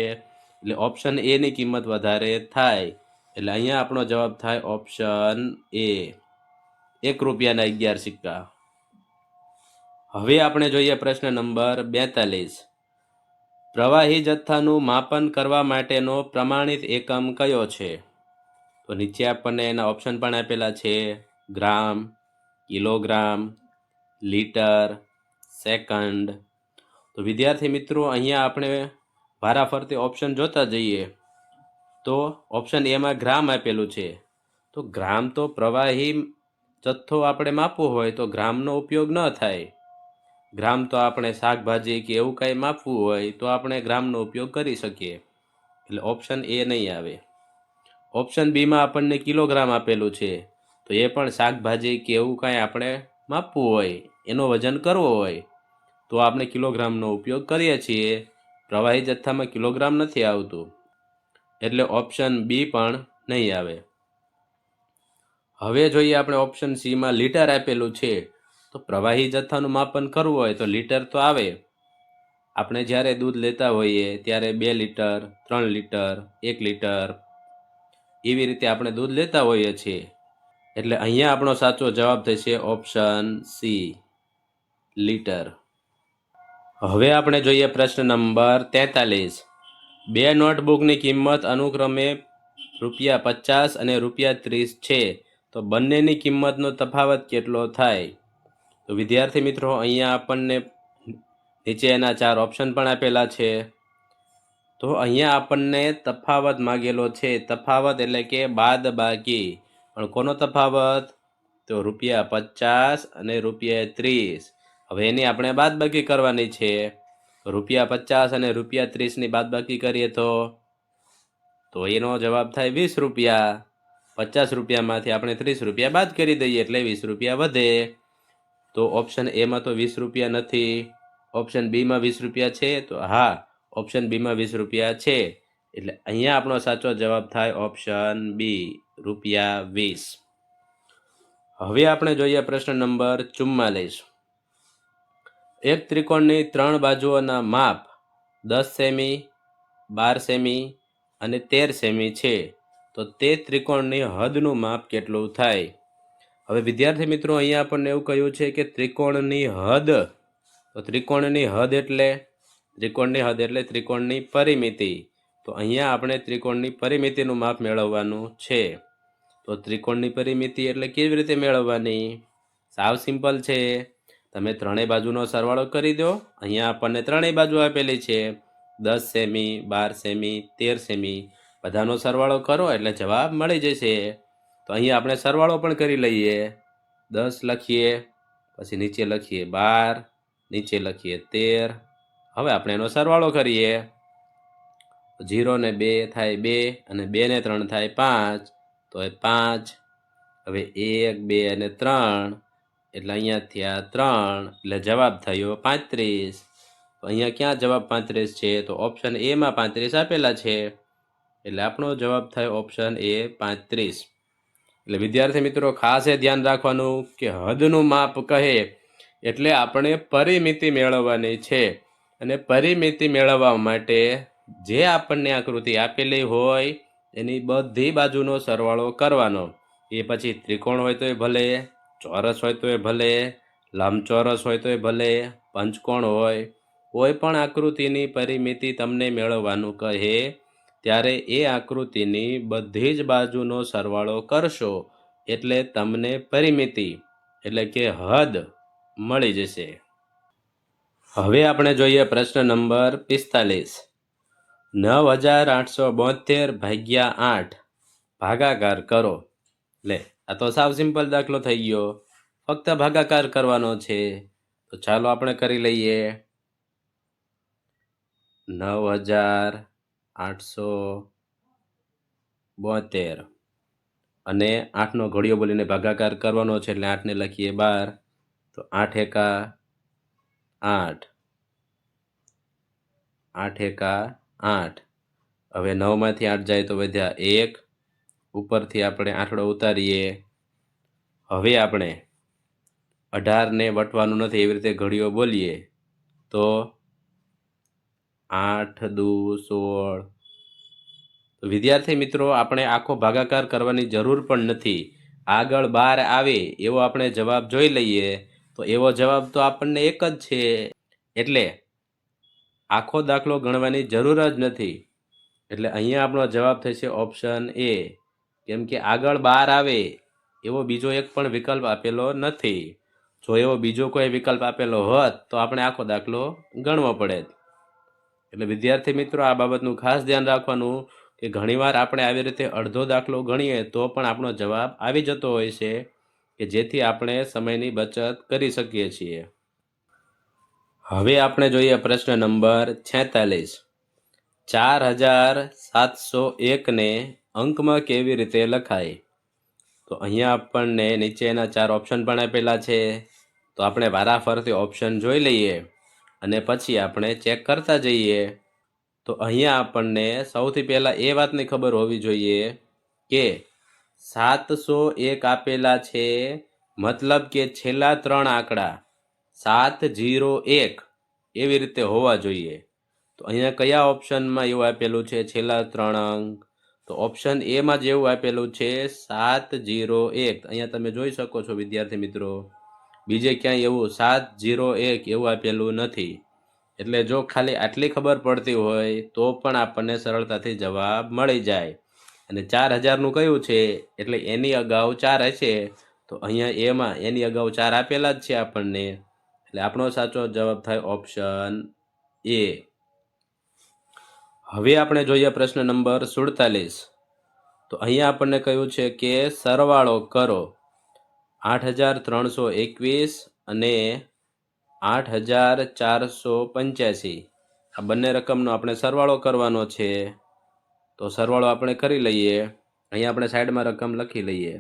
એટલે ઓપ્શન એ ની કિંમત વધારે થાય. એટલે અહીંયા આપણો જવાબ થાય ઓપ્શન એ 1 રૂપિયાના 11 સિક્કા. હવે આપણે જોઈએ પ્રશ્ન નંબર 42. પ્રવાહી જથ્થાનું માપન કરવા માટેનો પ્રમાણિત એકમ કયો છે? તો નીચે આપણને એના ઓપ્શન પણ આપેલા છે: ગ્રામ, કિલોગ્રામ, લીટર, સેકન્ડ. તો વિદ્યાર્થી મિત્રો અહીંયા આપણે વારાફરતી ઓપ્શન જોતા જઈએ તો ઓપ્શન એમાં ગ્રામ આપેલું છે. તો ગ્રામ તો પ્રવાહી જથ્થો આપણે માપવો હોય તો ગ્રામનો ઉપયોગ ન થાય. ગ્રામ તો આપણે શાકભાજી કે એવું કંઈ માપવું હોય તો આપણે ગ્રામનો ઉપયોગ કરી શકીએ. એટલે ઓપ્શન એ નહીં આવે. ઓપ્શન બીમાં આપણને કિલોગ્રામ આપેલું છે, તો એ પણ શાકભાજી કે એવું કાંઈ આપણે માપવું હોય, એનો વજન કરવો હોય તો આપણે કિલોગ્રામનો ઉપયોગ કરીએ છીએ. પ્રવાહી જથ્થામાં કિલોગ્રામ નથી આવતું, એટલે ઓપ્શન બી પણ નહીં આવે. હવે જોઈએ આપણે ઓપ્શન સીમાં લીટર આપેલું છે. તો પ્રવાહી જથ્થાનું માપન કરવું હોય તો લીટર તો આવે. આપણે જ્યારે દૂધ લેતા હોઈએ ત્યારે 2 લીટર, 3 લીટર, 1 લીટર એવી રીતે આપણે દૂધ લેતા હોઈએ છીએ. એટલે અહીંયા આપણો સાચો જવાબ થશે ઓપ્શન સી, લીટર. હવે આપણે જોઈએ પ્રશ્ન નંબર 43. 2 નોટબુકની કિંમત અનુક્રમે ₹50 અને ₹30 છે, તો બંનેની કિંમતનો તફાવત કેટલો થાય? તો વિદ્યાર્થી મિત્રો અહીંયા આપણને નીચે એના 4 ઓપ્શન પણ આપેલા છે. તો અહીંયા આપણને તફાવત માગેલો છે. તફાવત એટલે કે બાદ બાકી. પણ કોનો તફાવત? તો ₹50 અને ₹30. હવે એની આપણે બાદબાકી કરવાની છે. ₹50 અને ₹30ની બાદબાકી કરીએ તો એનો જવાબ થાય ₹20. ₹50માંથી આપણે ₹30 બાદ કરી દઈએ એટલે ₹20 વધે. તો ઓપ્શન એમાં તો ₹20 નથી. ઓપ્શન બીમાં ₹20 છે. તો હા, ઓપ્શન બીમાં ₹20 છે. એટલે અહીંયા આપણો સાચો જવાબ થાય ઓપ્શન બી, ₹20. હવે આપણે જોઈએ પ્રશ્ન નંબર 44. એક ત્રિકોણની 3 બાજુઓના માપ 10 સેમી, 12 સેમી અને 13 સેમી છે. તો તે ત્રિકોણની હદનું માપ કેટલું થાય? હવે વિદ્યાર્થી મિત્રો, અહીંયા આપણને એવું કહ્યું છે કે ત્રિકોણની હદ. તો ત્રિકોણની હદ એટલે ત્રિકોણની પરિમિતિ. તો અહીંયા આપણે ત્રિકોણની પરિમિતિનું માપ મેળવવાનું છે. તો ત્રિકોણની પરિમિતિ એટલે કેવી રીતે મેળવવાની? સાવ સિમ્પલ છે. તમે ત્રણેય બાજુનો સરવાળો કરી દો. અહીંયા આપણને ત્રણેય બાજુ આપેલી છે, 10 સેમી, 12 સેમી, 13 સેમી. બધાનો સરવાળો કરો એટલે જવાબ મળી જશે. તો અહીંયા આપણે સરવાળો પણ કરી લઈએ. 10 લખીએ, પછી નીચે લખીએ 12, નીચે લખીએ 13. હવે આપણે એનો સરવાળો કરીએ. 0 ને 2 થાય 2 અને 2 ને 3 થાય 5. તો એ 5. હવે 1, 2 અને 3 એટલે અહીંયા થયા 3. એટલે જવાબ થયો 35. તો અહીંયા ક્યાં જવાબ 35 છે? તો ઓપ્શન એમાં 35 આપેલા છે. એટલે આપણો જવાબ થાય ઓપ્શન એ 35. એટલે વિદ્યાર્થી મિત્રો, ખાસ એ ધ્યાન રાખવાનું કે હદનું માપ કહે એટલે આપણે પરિમિતિ મેળવવાની છે. અને પરિમિતિ મેળવવા માટે જે આપણને આકૃતિ આપેલી હોય એની બધી બાજુનો સરવાળો કરવાનો. એ પછી ત્રિકોણ હોય તોય ભલે, ચોરસ હોય તોય ભલે, લંબચોરસ હોય તોય ભલે, પંચકોણ હોય, કોઈ પણ આકૃતિની પરિમિતિ તમને મેળવવાનું કહે ત્યારે એ આકૃતિની બધી જ બાજુનો સરવાળો કરશો એટલે તમને પરિમિતિ એટલે કે હદ મળી જશે. હવે આપણે જોઈએ પ્રશ્ન નંબર 45. 9872 ભાગ્યા 8 ભાગાકાર કરો. લે, આ તો સાવ સિમ્પલ દાખલો થઈ ગયો. ફક્ત ભાગાકાર કરવાનો છે. તો ચાલો આપણે કરી લઈએ. 9872 અને 8નો ઘડિયો બોલીને ભાગાકાર કરવાનો છે એટલે 8ને લખીએ 12. તો 8 એકા 8, 8 એકા 8. હવે 9માંથી 8 જાય તો વધ્યા 1. ઉપરથી આપણે આંકડો ઉતારીએ. હવે આપણે 18ને વટવાનું નથી, એવી રીતે ઘડિયો બોલીએ તો 8 દુ 16. વિદ્યાર્થી મિત્રો, આપણે આખો ભાગાકાર કરવાની જરૂર પણ નથી. આગળ 12 આવે એવો આપણે જવાબ જોઈ લઈએ તો એવો જવાબ તો આપણને એક જ છે. એટલે આખો દાખલો ગણવાની જરૂર જ નથી. એટલે અહીંયા આપણો જવાબ થશે ઓપ્શન એ. કેમ કે આગળ 12 આવે એવો બીજો એક પણ વિકલ્પ આપેલો નથી. જો એવો બીજો કોઈ વિકલ્પ આપેલો હોત તો આપણે આખો દાખલો ગણવો પડે. એટલે વિદ્યાર્થી મિત્રો, આ બાબતનું ખાસ ધ્યાન રાખવાનું કે ઘણીવાર આપણે આવી રીતે અડધો દાખલો ગણીએ તો પણ આપણો જવાબ આવી જતો હોય છે, કે જેથી આપણે સમયની બચત કરી શકીએ છીએ. હવે આપણે જોઈએ પ્રશ્ન નંબર 46. 4701ને અંકમાં કેવી રીતે લખાય? તો અહીંયા આપણને નીચેના 4 ઓપ્શન પણ આપેલા છે. તો આપણે વારાફરતી ઓપ્શન જોઈ લઈએ અને પછી આપણે ચેક કરતા જઈએ. તો અહીંયા આપણને સૌથી પહેલાં એ વાતની ખબર હોવી જોઈએ કે 701 આપેલા છે, મતલબ કે છેલ્લા 3 આંકડા 701 એવી રીતે હોવા જોઈએ. તો અહીંયા કયા ઓપ્શનમાં એવું આપેલું છે છેલ્લા 3 અંક? તો ઓપ્શન એમાં જેવું આપેલું છે 701. અહીંયા તમે જોઈ શકો છો વિદ્યાર્થી મિત્રો, બીજે ક્યાંય એવું 701 એવું આપેલું નથી. એટલે જો ખાલી આટલી ખબર પડતી હોય તો પણ આપણને સરળતાથી જવાબ મળી જાય. અને 4000નું કયું છે એટલે એની અગાઉ 4 હશે. તો અહીંયા એમાં એની અગાઉ 4 આપેલા જ છે આપણને. એટલે આપણો સાચો જવાબ થાય ઓપ્શન એ. હવે આપણે જોઈએ પ્રશ્ન નંબર 47. તો અહીંયા આપણને કહ્યું છે કે સરવાળો કરો 8,321 અને 8,485 આ બંને રકમનો આપણે સરવાળો કરવાનો છે. તો સરવાળો આપણે કરી લઈએ. અહીંયા આપણે સાઈડમાં રકમ લખી લઈએ.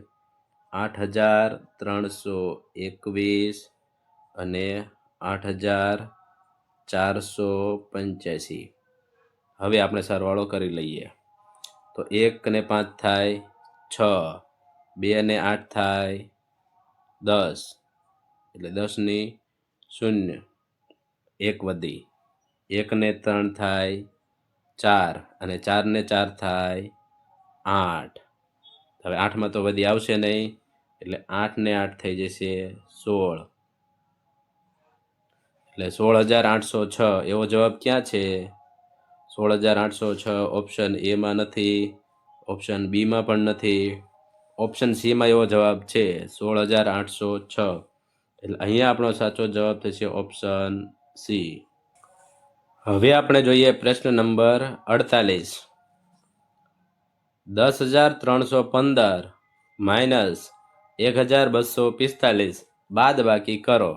8,321 અને 8,485. હવે આપણે સરવાળો કરી લઈએ. તો 1 ને 5 થાય 6, 2 ને 8 થાય 10, એટલે 10 ની 0, 1 વધી. 1 ને 3 થાય 4 અને 4 ને 4 થાય 8. હવે 8માં તો વધી આવશે નહીં, એટલે 8 ને 8 થઈ જશે 16. એટલે 16,806 એવો જવાબ ક્યાં છે? 16,806 ઓપ્શન એમાં નથી, ઓપ્શન બીમાં પણ નથી, ઓપ્શન સીમાં એવો જવાબ છે 16,806. એટલે અહીંયા આપણો સાચો જવાબ થશે ઓપ્શન સી. હવે આપણે જોઈએ પ્રશ્ન નંબર 48. 10,315 માઇનસ 1,245 બાદ બાકી કરો.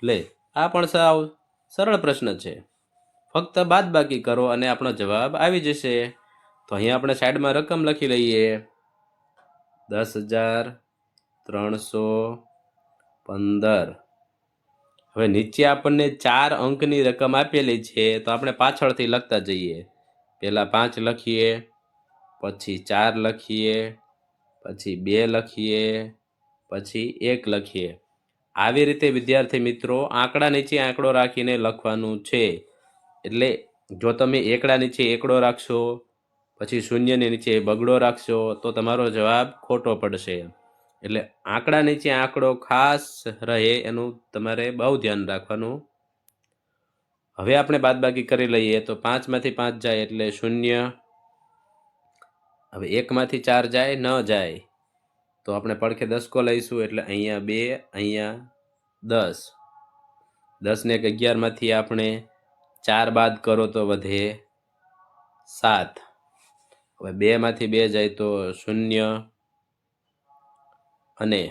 એટલે આ પણ સાવ સરળ પ્રશ્ન છે. ફક્ત બાદ બાકી કરો અને આપણો જવાબ આવી જશે. તો અહીંયા આપણે સાઈડમાં રકમ લખી લઈએ. 10,315. હવે નીચે આપણને 4 અંકની રકમ આપેલી છે, તો આપણે પાછળથી લખતા જઈએ. પહેલા 5 લખીએ, પછી 4 લખીએ, પછી 2 લખીએ, પછી 1 લખીએ. આવી રીતે વિદ્યાર્થી મિત્રો આંકડા નીચે આંકડો રાખીને લખવાનું છે. એટલે જો તમે એકડા નીચે એકડો રાખશો, પછી શૂન્યની નીચે બગડો રાખશો, તો તમારો જવાબ ખોટો પડશે. એટલે આંકડા નીચે આંકડો ખાસ રહે એનું તમારે બહુ ધ્યાન રાખવાનું. હવે આપણે બાદબાકી કરી લઈએ. તો 5માંથી 5 જાય એટલે 0. હવે 1માંથી 4 જાય ન જાય, તો આપણે પડખે દસકો લઈશું. એટલે અહીંયા 2, અહીંયા 10. 10 ને 11માંથી આપણે 4 બાદ કરો તો વધે 7. હવે 2માંથી 2 જાય તો 0 અને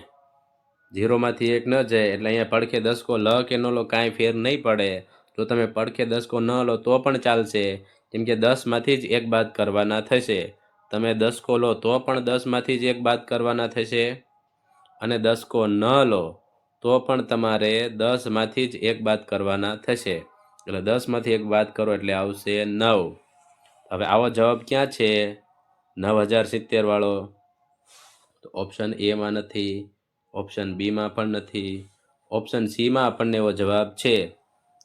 0માંથી 1 ન જાય, એટલે અહીંયા પડખે દસકો લ કે ન લો કાંઈ ફેર નહીં પડે. જો તમે પડખે દસકો ન લો તો પણ ચાલશે, કેમ કે 10માંથી જ 1 બાદ કરવાના થશે. તમે દસકો લો તો પણ 10માંથી જ 1 બાદ કરવાના થશે, અને દસકો ન લો તો પણ તમારે 10માંથી જ 1 બાદ કરવાના થશે. એટલે 10માંથી 1 બાદ કરો એટલે આવશે 9. હવે આવો જવાબ ક્યાં છે 9,070 વાળો? તો ઓપ્શન એમાં નથી, ઓપ્શન બીમાં પણ નથી, ઓપ્શન સીમાં આપણને એવો જવાબ છે.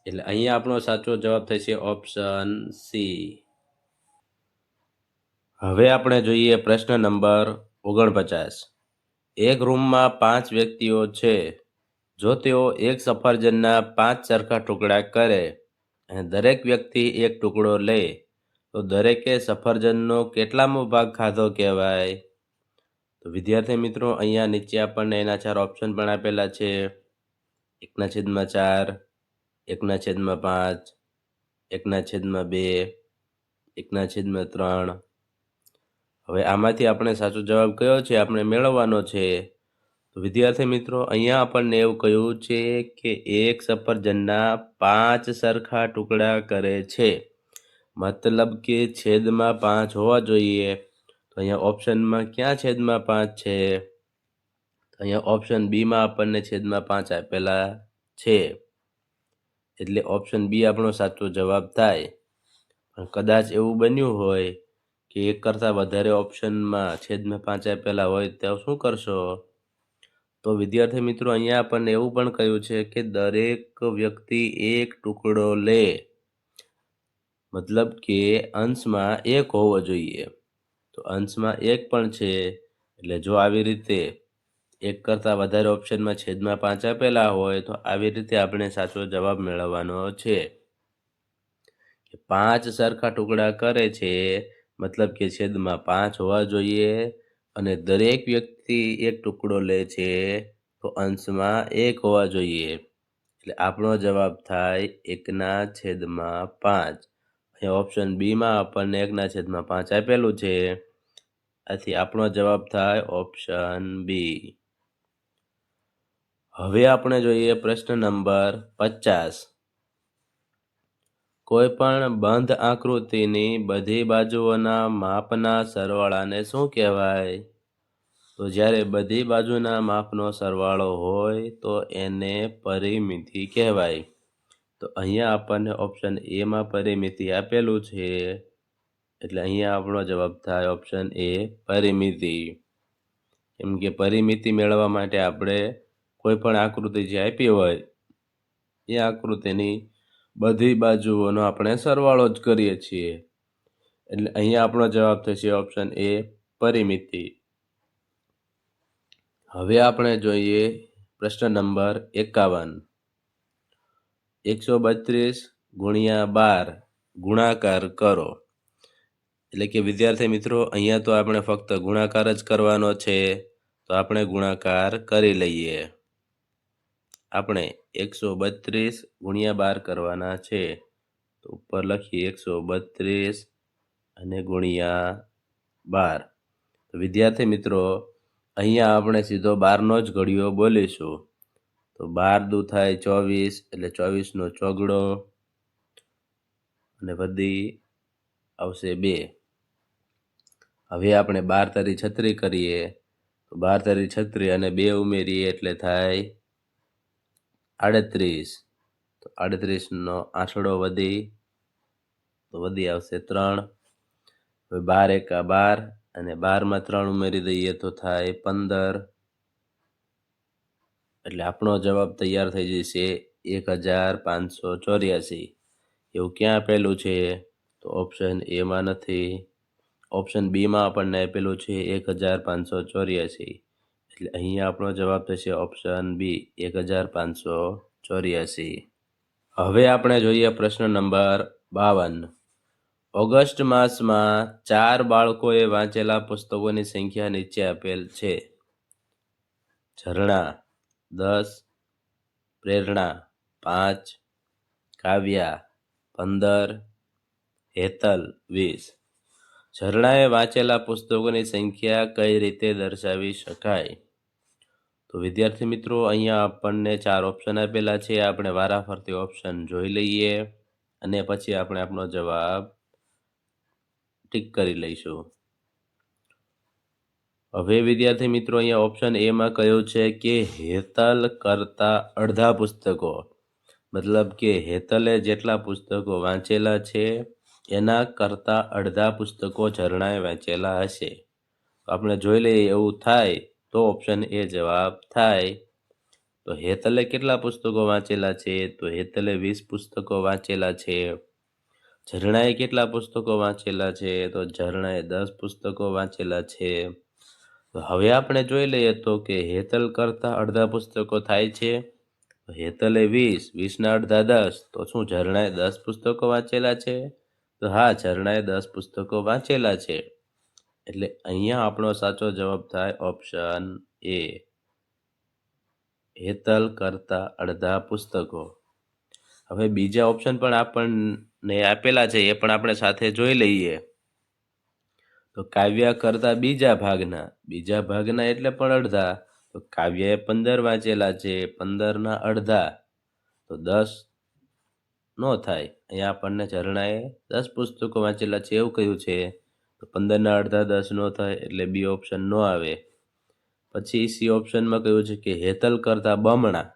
એટલે અહીંયા આપણો સાચો જવાબ થશે ઓપ્શન સી. હવે આપણે જોઈએ પ્રશ્ન નંબર 49. એક રૂમમાં 5 વ્યક્તિઓ છે. જો તેઓ એક સફરજનના 5 સરખા ટુકડા કરે અને દરેક વ્યક્તિ એક ટુકડો લે, તો દરેકે સફરજનનો કેટલામો ભાગ ખાધો કહેવાય? તો વિદ્યાર્થી મિત્રો અહીંયા નીચે આપણને એના 4 ઓપ્શન પણ આપેલા છે. 1/4, 1/5, 1/2, 1/3. હવે આમાંથી આપણે સાચો જવાબ કયો છે આપણે મેળવવાનો છે. તો વિદ્યાર્થી મિત્રો અહીંયા આપણને એવું કહ્યું છે કે એક સફરજનના 5 સરખા ટુકડા કરે છે, મતલબ કે છેદમાં 5 હોવા જોઈએ. તો અહીંયા ઓપ્શનમાં ક્યાં છેદમાં 5 છે? અહીંયા ઓપ્શન બીમાં આપણને છેદમાં 5 આપેલા છે. એટલે ઓપ્શન બી આપણો સાચો જવાબ થાય. પણ કદાચ એવું બન્યું હોય કે એક કરતાં વધારે ઓપ્શનમાં છેદમાં 5 આપેલા હોય તો શું કરશો? તો વિદ્યાર્થી મિત્રો અહીંયા આપણને એવું પણ કહ્યું છે કે દરેક વ્યક્તિ એક ટુકડો લે, મતલબ કે અંશમાં 1 હોવો જોઈએ. તો અંશમાં 1 પણ છે. એટલે જો આવી રીતે એક કરતાં વધારે ઓપ્શનમાં છેદમાં 5 આપેલા હોય તો આવી રીતે આપણે સાચો જવાબ મેળવવાનો છે. 5 સરખા ટુકડા કરે છે, મતલબ કે છેદમાં 5 હોવા જોઈએ, અને દરેક વ્યક્તિ એક ટુકડો લે છે તો અંશમાં 1 હોવા જોઈએ. એટલે આપણો જવાબ થાય 1/5. અહીંયા ઓપ્શન બીમાં આપણને 1/5 આપેલું છે, આથી આપણો જવાબ થાય ઓપ્શન બી. હવે આપણે જોઈએ પ્રશ્ન નંબર 50. કોઈ પણ બંધ આકૃતિની બધી બાજુઓના માપના સરવાળાને શું કહેવાય? તો જ્યારે બધી બાજુના માપનો સરવાળો હોય તો એને પરિમિતિ કહેવાય. તો અહીંયા આપણને ઓપ્શન એ માં પરિમિતિ આપેલું છે, એટલે અહીંયા આપણો જવાબ થાય ઓપ્શન એ પરિમિતિ. કેમ કે પરિમિતિ મેળવવા માટે આપણે કોઈ પણ આકૃતિ જે આપી હોય એ આકૃતિની બધી બાજુઓનો આપણે સરવાળો જ કરીએ છીએ, એટલે અહીંયા આપણો જવાબ થશે ઓપ્શન એ પરિમિતિ. હવે આપણે જોઈએ પ્રશ્ન નંબર 51. 132 ગુણ્યા 12 ગુણાકાર કરો. એટલે કે વિદ્યાર્થી મિત્રો, અહીંયા તો આપણે ફક્ત ગુણાકાર જ કરવાનો છે, તો આપણે ગુણાકાર કરી લઈએ. આપણે 132 ગુણ્યા 12 કરવાના છે, તો ઉપર લખીએ 132 અને ગુણ્યા 12. તો વિદ્યાર્થી મિત્રો, અહીંયા આપણે સીધો 12નો જ ઘડિયો બોલીશું. તો 12 દુ થાય 24, એટલે 24નો ચોગડો અને વધી આવશે 2. હવે આપણે 12 તારી 36 કરીએ, તો 12 તારી 36 અને 2 ઉમેરીએ એટલે થાય 38. તો 38નો આંસડો વધી તો વધી આવશે 3. હવે 12 એકા 12 અને 12માં 3 ઉમેરી દઈએ તો થાય 15. એટલે આપણો જવાબ તૈયાર થઈ જશે 1584. એવું ક્યાં આપેલું છે? તો ઓપ્શન એ માં નથી. ઓપ્શન બી માં આપણને આપેલું છે 1584. એટલે અહીંયા આપણો જવાબ થશે ઓપ્શન બી 1584. હવે આપણે જોઈએ પ્રશ્ન નંબર 52. ઓગસ્ટ માસમાં 4 બાળકોએ વાંચેલા પુસ્તકોની સંખ્યા નીચે આપેલ છે. ઝરણા 10, પ્રેરણા 5, કાવ્યા 15, હેતલ 20. ઝરણાએ વાંચેલા પુસ્તકોની સંખ્યા કઈ રીતે દર્શાવી શકાય? તો વિદ્યાર્થી મિત્રો, અહીંયા આપણને 4 ઓપ્શન આપેલા છે. આપણે વારાફરતી ઓપ્શન જોઈ લઈએ અને પછી આપણે આપણો જવાબ ટીક કરી લઈશું. હવે વિદ્યાર્થી મિત્રો, અહીંયા ઓપ્શન એ માં કહ્યું છે કે હેતલ કરતા અડધા પુસ્તકો, મતલબ કે હેતલે જેટલા પુસ્તકો વાંચેલા છે એના કરતા અડધા પુસ્તકો ઝરણાએ વાંચેલા હશે. તો આપણે જોઈ લઈએ એવું થાય તો ઓપ્શન એ જવાબ થાય. તો હેતલે કેટલા પુસ્તકો વાંચેલા છે? તો હેતલે 20 પુસ્તકો વાંચેલા છે. ઝરણાએ કેટલા પુસ્તકો વાંચેલા છે? તો ઝરણાએ 10 પુસ્તકો વાંચેલા છે. તો હવે આપણે જોઈ લઈએ તો કે હેતલ કરતા અડધા પુસ્તકો થાય છે. હેતલે 20, 20ના અડધા 10, તો શું ઝરણાએ 10 પુસ્તકો વાંચેલા છે? તો હા, ઝરણાએ 10 પુસ્તકો વાંચેલા છે. એટલે અહીંયા આપણો સાચો જવાબ થાય ઓપ્શન એ, હેતલ કરતા અડધા પુસ્તકો. હવે બીજા ઓપ્શન પણ આપણને આપેલા છે, એ પણ આપણે સાથે જોઈ લઈએ. તો કાવ્યા કરતા બીજા ભાગના એટલે પણ અડધા. તો કાવ્યાએ 15 વાંચેલા છે, 15ના અડધા તો 10 નો થાય. અહીંયા આપણને ઝરણાએ 10 પુસ્તકો વાંચેલા છે એવું કહ્યું છે, તો 15ના અડધા 10 નો થાય, એટલે બી ઓપ્શન નો આવે. પછી સી ઓપ્શનમાં કહ્યું છે કે હેતલ કરતા બમણા.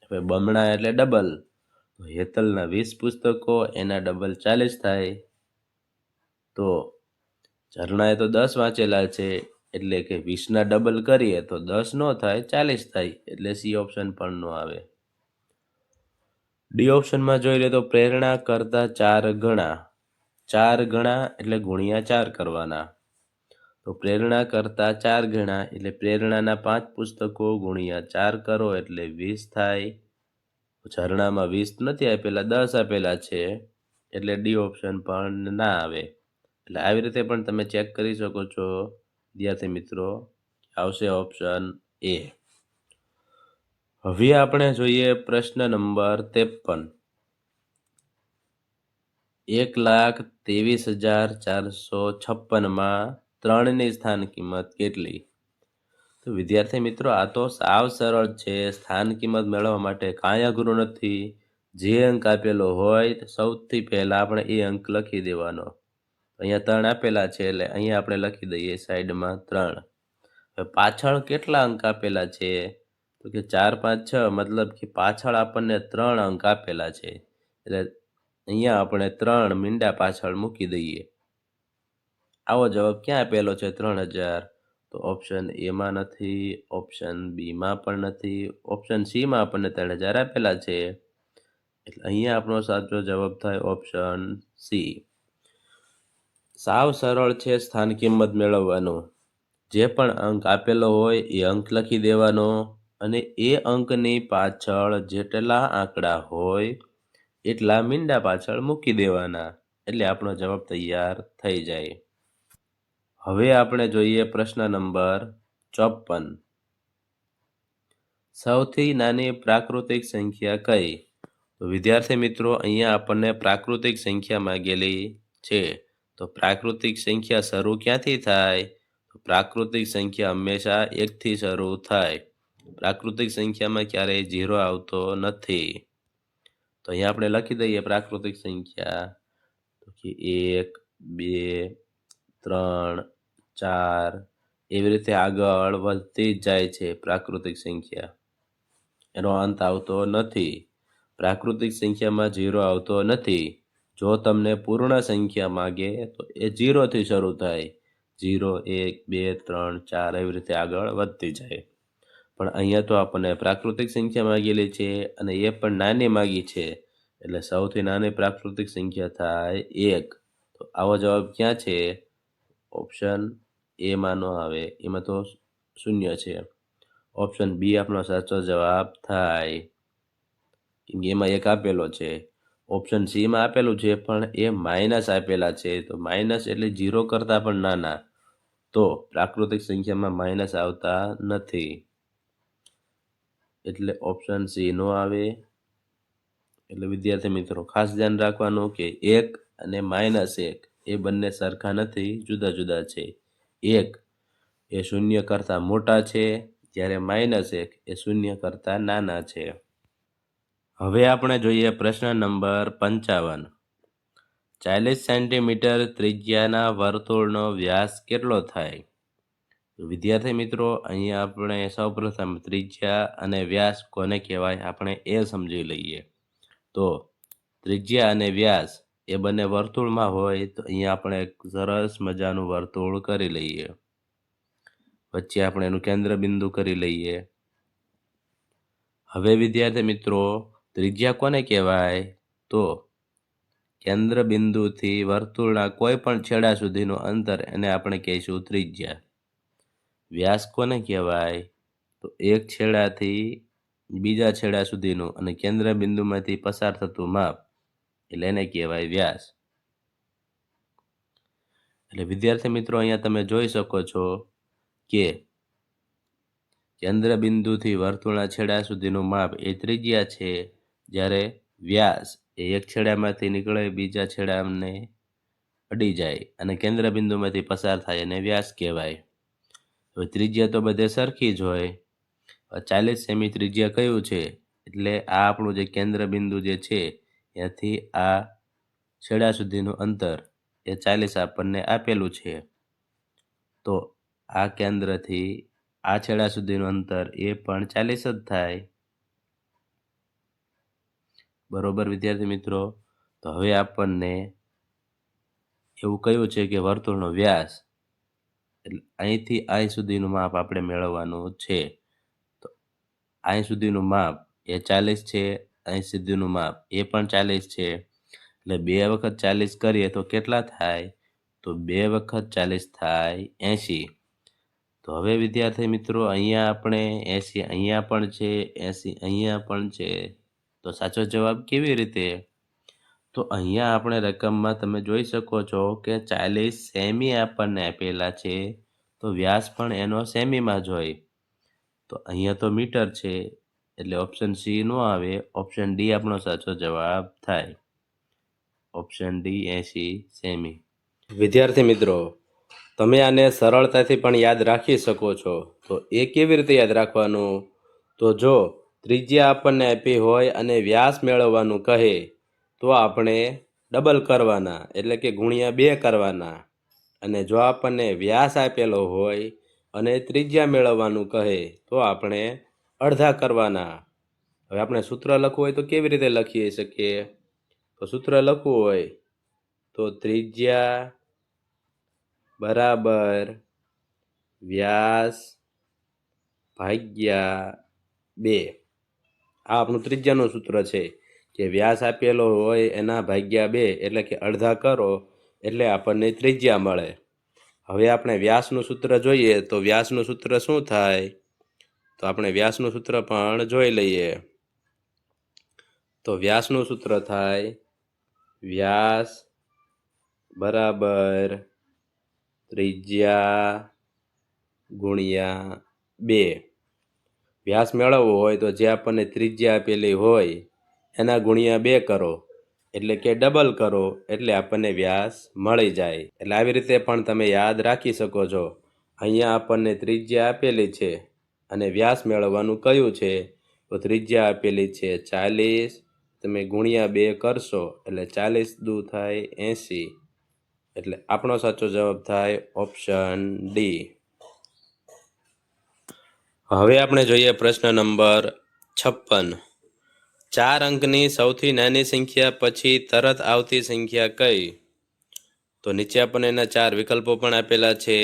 હવે બમણા એટલે ડબલ, તો હેતલના 20 પુસ્તકો, એના ડબલ 40 થાય. તો ઝરણાએ તો 10 વાંચેલા છે, એટલે કે 20ના ડબલ કરીએ તો 10 નો થાય, 40 થાય. એટલે સી ઓપ્શન પણ નો આવે. ડી ઓપ્શનમાં જોઈ લે તો પ્રેરણા કરતા 4 ગણા. 4 ગણા એટલે ગુણ્યા 4 કરવાના. તો પ્રેરણા કરતા 4 ગણા એટલે પ્રેરણાના 5 પુસ્તકો ગુણ્યા 4 કરો એટલે 20 થાય. ઝરણામાં 20 નથી આપેલા, 10 આપેલા છે, એટલે ડી ઓપ્શન પણ ના આવે. એટલે આવી રીતે પણ તમે ચેક કરી શકો છો વિદ્યાર્થી મિત્રો. આવશે ઓપ્શન એ. હવે આપણે જોઈએ પ્રશ્ન નંબર 53. 1,23,456 માં 3ની સ્થાન કિંમત કેટલી? તો વિદ્યાર્થી મિત્રો, આ તો સાવ સરળ છે. સ્થાન કિંમત મેળવવા માટે કાંઈ અઘરું નથી. જે અંક આપેલો હોય તો સૌથી પહેલા આપણે એ અંક લખી દેવાનો. અહીંયા 3 આપેલા છે એટલે અહીંયા આપણે લખી દઈએ સાઈડમાં 3. હવે પાછળ કેટલા અંક આપેલા છે? તો કે 4 5 6, મતલબ કે પાછળ આપણને 3 અંક આપેલા છે. એટલે અહીંયા આપણે 3 મીંડા પાછળ મૂકી દઈએ. આવો જવાબ ક્યાં આપેલો છે? 3000. તો ઓપ્શન એ માં નથી, ઓપ્શન બી માં પણ નથી, ઓપ્શન સી માં આપણને 3000 આપેલા છે. એટલે અહીંયા આપણો સાચો જવાબ થાય ઓપ્શન સી. સાવ સરળ છે સ્થાન કિંમત મેળવવાનું. જે પણ અંક આપેલો હોય એ અંક લખી દેવાનો અને એ અંકની પાછળ જેટલા આંકડા હોય એટલા મીંડા પાછળ મૂકી દેવાના. એટલે આપણો જવાબ તૈયાર થઈ જાય. હવે આપણે જોઈએ પ્રશ્ન નંબર 54. સૌથી નાની પ્રાકૃતિક સંખ્યા કઈ? તો વિદ્યાર્થી મિત્રો, અહીંયા આપણને પ્રાકૃતિક સંખ્યા માંગેલી છે. તો પ્રાકૃતિક સંખ્યા શરૂ ક્યાંથી થાય? તો પ્રાકૃતિક સંખ્યા હંમેશા 1 થી શરૂ થાય. પ્રાકૃતિક સંખ્યામાં ક્યારેય 0 આવતો નથી. તો અહીંયા આપણે લખી દઈએ પ્રાકૃતિક સંખ્યા. તો કે 1 2 3 4 એવી રીતે આગળ વધતી જ જાય છે પ્રાકૃતિક સંખ્યા. એનો અંત આવતો નથી. પ્રાકૃતિક સંખ્યામાં 0 આવતો નથી. જો તમને પૂર્ણ સંખ્યા માગે તો એ 0 થી શરૂ થાય. 0 1 2 3 4 એવી રીતે આગળ વધતી જાય. પણ અહીંયા તો આપણને પ્રાકૃતિક સંખ્યા માંગેલી છે અને એ પણ નાની માગી છે. એટલે સૌથી નાની પ્રાકૃતિક સંખ્યા થાય 1. તો આવો જવાબ ક્યાં છે? ઓપ્શન એ માં ન આવે, એમાં તો 0 છે. ઓપ્શન બી આપણો સાચો જવાબ થાય. કેમ કે એમાં 1 આપેલો છે. ઓપ્શન સી માં આપેલું છે પણ એ માઇનસ આપેલા છે. તો માઇનસ એટલે 0 કરતાં પણ નાના. તો પ્રાકૃતિક સંખ્યામાં માઇનસ આવતા નથી. એટલે ઓપ્શન સી નો આવે. એટલે વિદ્યાર્થી મિત્રો, ખાસ ધ્યાન રાખવાનું કે 1 અને -1 એ બંને સરખા નથી, જુદા જુદા છે. 1 એ 0 કરતાં મોટા છે, જ્યારે -1 એ 0 કરતાં નાના છે. હવે આપણે જોઈએ પ્રશ્ન નંબર 55. 40 સેન્ટીમીટર ત્રિજ્યાના વર્તુળનો વ્યાસ કેટલો થાય? વિદ્યાર્થી મિત્રો, અહીંયા આપણે સૌપ્રથમ ત્રિજ્યા અને વ્યાસ કોને કહેવાય આપણે એ સમજી લઈએ. તો ત્રિજ્યા અને વ્યાસ એ બંને વર્તુળમાં હોય તો અહીંયા આપણે એક સરસ મજાનું વર્તુળ કરી લઈએ. વચ્ચે આપણે એનું કેન્દ્ર બિંદુ કરી લઈએ. હવે વિદ્યાર્થી મિત્રો, ત્રિજ્યા કોને કહેવાય? તો કેન્દ્ર બિંદુથી વર્તુળના કોઈ પણ છેડા સુધીનું અંતર એને આપણે કહીશું ત્રિજ્યા. વ્યાસ કોને કહેવાય? તો એક છેડાથી બીજા છેડા સુધીનું અને કેન્દ્ર બિંદુમાંથી પસાર થતું માપ, એટલે એને કહેવાય વ્યાસ. એટલે વિદ્યાર્થી મિત્રો, અહીંયા તમે જોઈ શકો છો કે કેન્દ્ર બિંદુથી વર્તુળના છેડા સુધીનું માપ એ ત્રિજ્યા છે, જ્યારે વ્યાસ એ એક છેડામાંથી નીકળે બીજા છેડાને અડી જાય અને કેન્દ્ર બિંદુમાંથી પસાર થાય અને વ્યાસ કહેવાય. હવે ત્રિજ્યા તો બધે સરખી જ હોય. 40 સેમી ત્રિજ્યા કયું છે? એટલે આ આપણું જે કેન્દ્ર બિંદુ જે છે ત્યાંથી આ છેડા સુધીનું અંતર એ 40 આપણને આપેલું છે. તો આ કેન્દ્રથી આ છેડા સુધીનું અંતર એ પણ 40 જ થાય. બરોબર વિદ્યાર્થી મિત્રો? તો હવે આપણને એવું કહ્યું છે કે વર્તુળનો વ્યાસ, એટલે અહીંથી અહીં સુધીનું માપ આપણે મેળવવાનું છે. તો અહીં સુધીનું માપ એ 40 છે, અહીં સુધીનું માપ એ પણ 40 છે. એટલે 2 વખત 40 કરીએ તો કેટલા થાય? તો 2 વખત 40 થાય 80. તો હવે વિદ્યાર્થી મિત્રો, અહીંયા આપણે 80 અહીંયા પણ છે, 80 અહીંયા પણ છે. તો સાચો જવાબ કેવી રીતે? તો અહીંયા આપણે રકમમાં તમે જોઈ શકો છો કે 40 સેમી આપણને આપેલા છે, તો વ્યાસ પણ એનો સેમીમાં જ હોય. તો અહીંયા તો મીટર છે, એટલે ઓપ્શન સી નો આવે. ઓપ્શન ડી આપણો સાચો જવાબ થાય. Option D 80 semi. વિદ્યાર્થી મિત્રો, તમે આને સરળતાથી પણ યાદ રાખી શકો છો. તો એ કેવી રીતે યાદ રાખવાનું? તો જો ત્રિજ્યા આપણને આપી હોય અને વ્યાસ મેળવવાનું કહે તો આપણે ડબલ કરવાના, એટલે કે ગુણ્યા 2 કરવાના. અને જો આપણને વ્યાસ આપેલો હોય અને ત્રિજ્યા મેળવવાનું કહે તો આપણે અડધા કરવાના. હવે આપણે સૂત્ર લખવું હોય તો કેવી રીતે લખી શકીએ? તો સૂત્ર લખવું હોય તો ત્રિજ્યા બરાબર વ્યાસ ભાગ્યા 2. આ આપણું ત્રિજ્યાનું સૂત્ર છે કે વ્યાસ આપેલો હોય એના ભાગ્યા 2, એટલે કે અડધા કરો એટલે આપણને ત્રિજ્યા મળે. હવે આપણે વ્યાસનું સૂત્ર જોઈએ તો વ્યાસનું સૂત્ર શું થાય? તો આપણે વ્યાસનું સૂત્ર પણ જોઈ લઈએ. તો વ્યાસનું સૂત્ર થાય વ્યાસ બરાબર ત્રિજ્યા ગુણ્યા 2. વ્યાસ મેળવવો હોય તો જે આપણને ત્રિજ્યા આપેલી હોય એના ગુણ્યા 2 કરો, એટલે કે ડબલ કરો, એટલે આપણને વ્યાસ મળી જાય. એટલે આવી રીતે પણ તમે યાદ રાખી શકો છો. અહીંયા આપણને ત્રિજ્યા આપેલી છે અને વ્યાસ મેળવવાનું કયું છે? તો ત્રિજ્યા આપેલી છે 40, તમે ગુણ્યા 2 કરશો એટલે 40 દુ થાય 80. એટલે આપણો સાચો જવાબ થાય ઓપ્શન ડી. હવે આપણે જોઈએ પ્રશ્ન નંબર 56. 4 અંકની સૌથી નાની સંખ્યા પછી તરત આવતી સંખ્યા કઈ? તો નીચે આપણને એના 4 વિકલ્પો પણ આપેલા છે.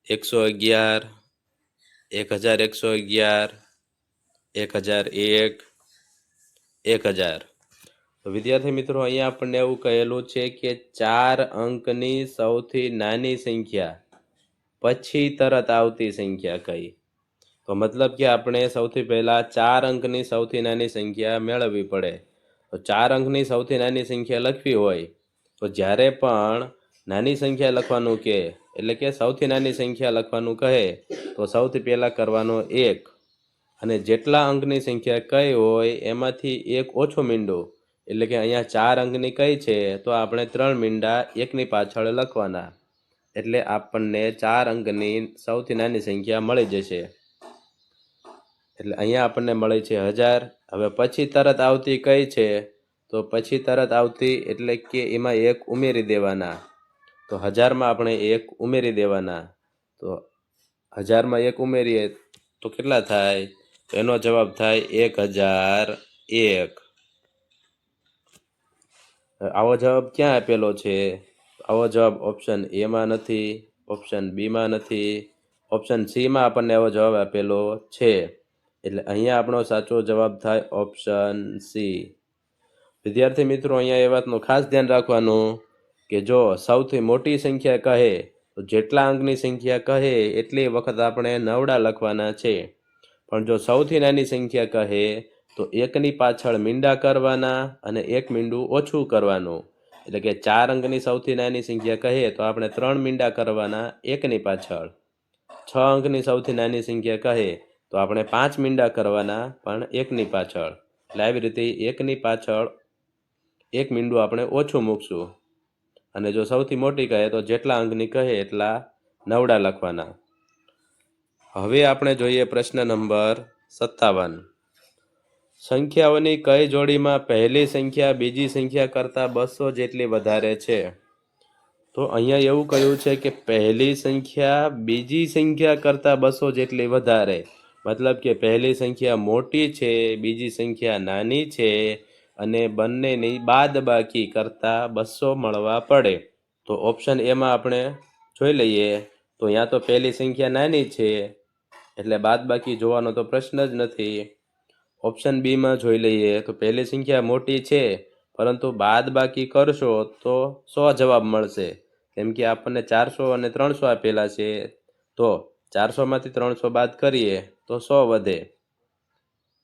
111, 1111, 1001, 1000. તો વિદ્યાર્થી મિત્રો, અહીંયા આપણને એવું કહેલું છે કે 4 અંકની સૌથી નાની સંખ્યા પછી તરત આવતી સંખ્યા કઈ? તો મતલબ કે આપણે સૌથી પહેલા 4 અંકની સૌથી નાની સંખ્યા મેળવવી પડે. તો 4 અંકની સૌથી નાની સંખ્યા લખવી હોય તો જ્યારે પણ નાની સંખ્યા લખવાનું કહે, એટલે કે સૌથી નાની સંખ્યા લખવાનું કહે તો સૌથી પહેલા કરવાનો 1, અને જેટલા અંકની સંખ્યા કઈ હોય એમાંથી 1 ઓછું મીંડું, એટલે કે અહીંયા 4 અંકની કઈ છે તો આપણે 3 મીંડા 1ની પાછળ લખવાના, એટલે આપણને 4 અંકની સૌથી નાની સંખ્યા મળી જશે. એટલે અહીંયા આપણને મળે છે 1000. હવે પછી તરત આવતી કઈ છે? તો પછી તરત આવતી એટલે કે એમાં 1 ઉમેરી દેવાના. તો 1000માં આપણે 1 ઉમેરી દેવાના. તો 1000માં 1 ઉમેરીએ તો કેટલા થાય? તો એનો જવાબ થાય 1001. આવો જવાબ ક્યાં આપેલો છે? આવો જવાબ ઓપ્શન એ માં નથી, ઓપ્શન બી માં નથી, ઓપ્શન સી માં આપણને આવો જવાબ આપેલો છે. એટલે અહીંયા આપણો સાચો જવાબ થાય ઓપ્શન સી. વિદ્યાર્થી મિત્રો, અહીંયા એ વાતનું ખાસ ધ્યાન રાખવાનું કે જો સૌથી મોટી સંખ્યા કહે તો જેટલા અંકની સંખ્યા કહે એટલી વખત આપણે નવડા લખવાના છે. પણ જો સૌથી નાની સંખ્યા કહે તો 1ની પાછળ મીંડા કરવાના અને 1 મીંડું ઓછું કરવાનું. એટલે કે 4 અંકની સૌથી નાની સંખ્યા કહે તો આપણે 3 મીંડા કરવાના 1ની પાછળ. 6 અંકની સૌથી નાની સંખ્યા કહે તો આપણે 5 મીંડા કરવાના પણ 1ની પાછળ. એટલે આવી રીતે 1ની પાછળ 1 મીંડું આપણે ઓછું મૂકશું. અને જો સૌથી મોટી કહે તો જેટલા અંકની કહે એટલા નવડા લખવાના. હવે આપણે જોઈએ પ્રશ્ન નંબર 57. સંખ્યાઓની કઈ જોડીમાં પહેલી સંખ્યા બીજી સંખ્યા કરતાં 200 જેટલી વધારે છે? તો અહીંયા એવું કહ્યું છે કે પહેલી સંખ્યા બીજી સંખ્યા કરતાં 200 જેટલી વધારે. મતલબ કે પહેલી સંખ્યા મોટી છે, બીજી સંખ્યા નાની છે, અને બંનેની બાદબાકી કરતાં 200 મળવા પડે. તો ઓપ્શન એમાં આપણે જોઈ લઈએ તો અહીંયા તો પહેલી સંખ્યા નાની છે એટલે બાદબાકી જોવાનો તો પ્રશ્ન જ નથી. ઓપ્શન બી માં જોઈ લઈએ તો પહેલી સંખ્યા મોટી છે પરંતુ બાદબાકી કરશો તો 100 જવાબ મળશે. કેમ કે આપણને 400 અને 300 આપેલા છે, તો 400માંથી 300 બાદ કરીએ તો 100 વધે.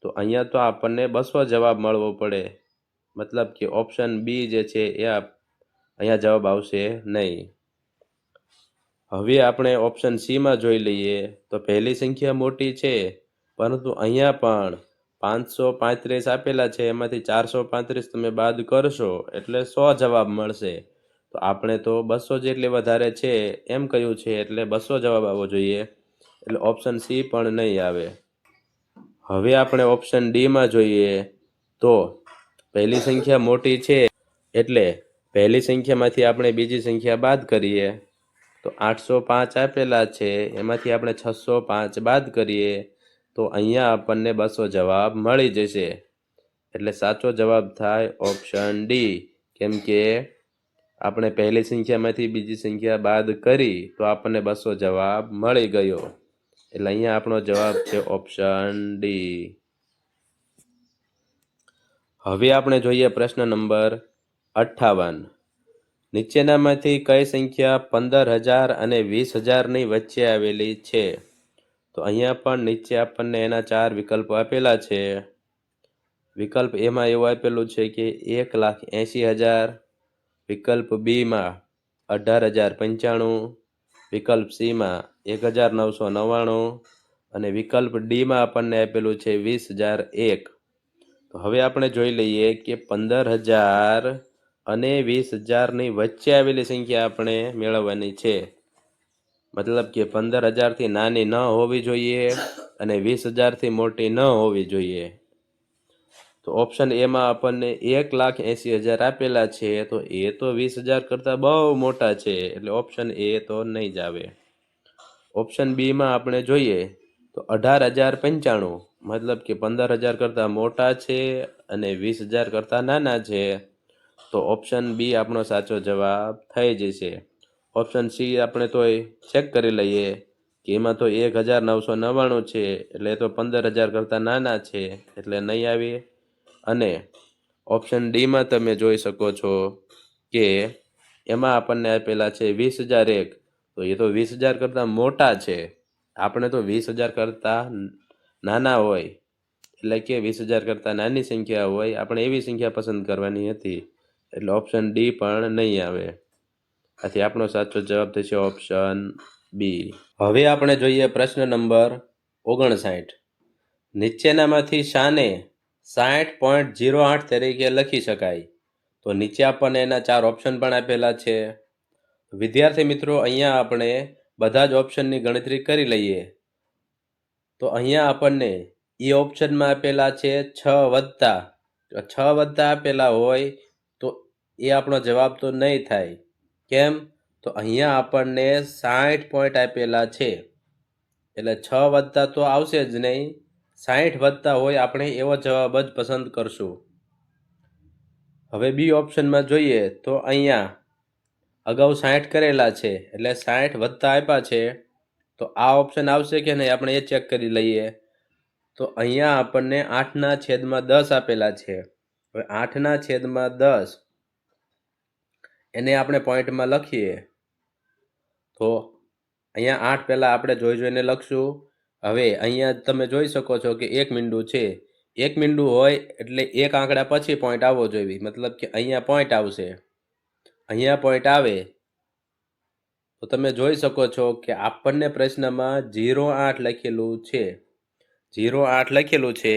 તો અહીંયા તો આપણને 200 જવાબ મળવો પડે. મતલબ કે ઓપ્શન બી જે છે એ અહીંયા જવાબ આવશે નહીં. હવે આપણે ઓપ્શન સી માં જોઈ લઈએ તો પહેલી સંખ્યા મોટી છે પરંતુ અહીંયા પણ 535 આપેલા છે, એમાંથી 435 તમે બાદ કરશો એટલે 100 જવાબ મળશે. તો આપણે તો 200 જેટલી વધારે છે એમ કહ્યું છે, એટલે 200 જવાબ આવવો જોઈએ, એટલે ઓપ્શન સી પણ નહીં આવે. હવે આપણે ઓપ્શન ડીમાં જોઈએ તો પહેલી સંખ્યા મોટી છે, એટલે પહેલી સંખ્યામાંથી આપણે બીજી સંખ્યા બાદ કરીએ તો 805 આપેલા છે, એમાંથી આપણે 605 બાદ કરીએ તો અહીંયા આપણને 200 જવાબ મળી જશે. એટલે સાચો જવાબ થાય ઓપ્શન ડી, કેમ કે આપણે પહેલી સંખ્યામાંથી બીજી સંખ્યા બાદ કરી તો આપણને 200 જવાબ મળી ગયો. એટલે અહીંયા આપણો જવાબ છે ઓપ્શન ડી. હવે આપણે જોઈએ પ્રશ્ન નંબર 58. નીચેનામાંથી કઈ સંખ્યા 15,000 અને 20,000ની વચ્ચે આવેલી છે? તો અહીંયા પણ નીચે આપણને એના 4 વિકલ્પો આપેલા છે. વિકલ્પ એમાં એવું આપેલું છે કે 1,80,000, વિકલ્પ બીમાં 18,095, વિકલ્પ સીમાં 1,999 અને વિકલ્પ ડીમાં આપણને આપેલું છે 20,001. તો હવે આપણે જોઈ લઈએ કે 15,000 અને 20,000ની વચ્ચે આવેલી સંખ્યા આપણે મેળવવાની છે. મતલબ કે 15,000થી નાની ન હોવી જોઈએ અને 20,000થી મોટી ન હોવી જોઈએ. તો ઓપ્શન એમાં આપણને 1,80,000 આપેલા છે, તો એ તો 20,000 કરતાં બહુ મોટા છે, એટલે ઓપ્શન એ તો નહીં જ આવે. ઓપ્શન બીમાં આપણે જોઈએ તો 18,095, મતલબ કે 15,000 કરતાં મોટા છે અને 20,000 કરતાં નાના છે, તો ઓપ્શન બી આપણો સાચો જવાબ થઈ જશે. ઓપ્શન સી આપણે તોય ચેક કરી લઈએ કે એમાં તો 1,999 છે, એટલે તો 15,000 કરતાં નાના છે, એટલે નહીં આવી. અને ઓપ્શન ડીમાં તમે જોઈ શકો છો કે એમાં આપણને આપેલા છે 20,001, તો એ તો 20,000 કરતાં મોટા છે. આપણે તો 20,000 કરતાં નાના હોય, એટલે કે 20,000 કરતાં નાની સંખ્યા હોય, આપણે એવી સંખ્યા પસંદ કરવાની હતી, એટલે ઓપ્શન ડી પણ નહીં આવે. આથી આપણો સાચો જવાબ થશે ઓપ્શન બી. હવે આપણે જોઈએ પ્રશ્ન નંબર 59. નીચેનામાંથી શાને 60.08 તરીકે લખી શકાય? તો નીચે આપણને એના 4 ઓપ્શન પણ આપેલા છે. વિદ્યાર્થી મિત્રો, અહીંયા આપણે બધા જ ઓપ્શનની ગણતરી કરી લઈએ. તો અહીંયા આપણને એ ઓપ્શનમાં આપેલા છે 6+. 6+ આપેલા હોય તો એ આપણો જવાબ તો નહીં થાય. કેમ? તો અહીંયા આપણને 60 પોઈન્ટ આપેલા છે, એટલે 6+ તો આવશે જ નહીં. 60+ હોય આપણે એવો જવાબ જ પસંદ કરશું. હવે બી ઓપ્શનમાં જોઈએ તો અહીંયા અગાઉ 60 કરેલા છે, એટલે 60+ આપ્યા છે, તો આ ઓપ્શન આવશે કે નહીં આપણે એ ચેક કરી લઈએ. તો અહીંયા આપણને 8/10 આપેલા છે. હવે 8/10 એને આપણે પોઈન્ટમાં લખીએ તો અહીંયા 8 પહેલાં આપણે જોઈને લખશું. હવે અહીંયા તમે જોઈ શકો છો કે 1 મીંડું છે. 1 મીંડું હોય એટલે એક આંકડા પછી પોઈન્ટ આવવો જોઈએ, મતલબ કે અહીંયા પોઈન્ટ આવશે. અહીંયા પોઈન્ટ આવે તો તમે જોઈ શકો છો કે આપણને પ્રશ્નમાં 08 લખેલું છે. 08 લખેલું છે,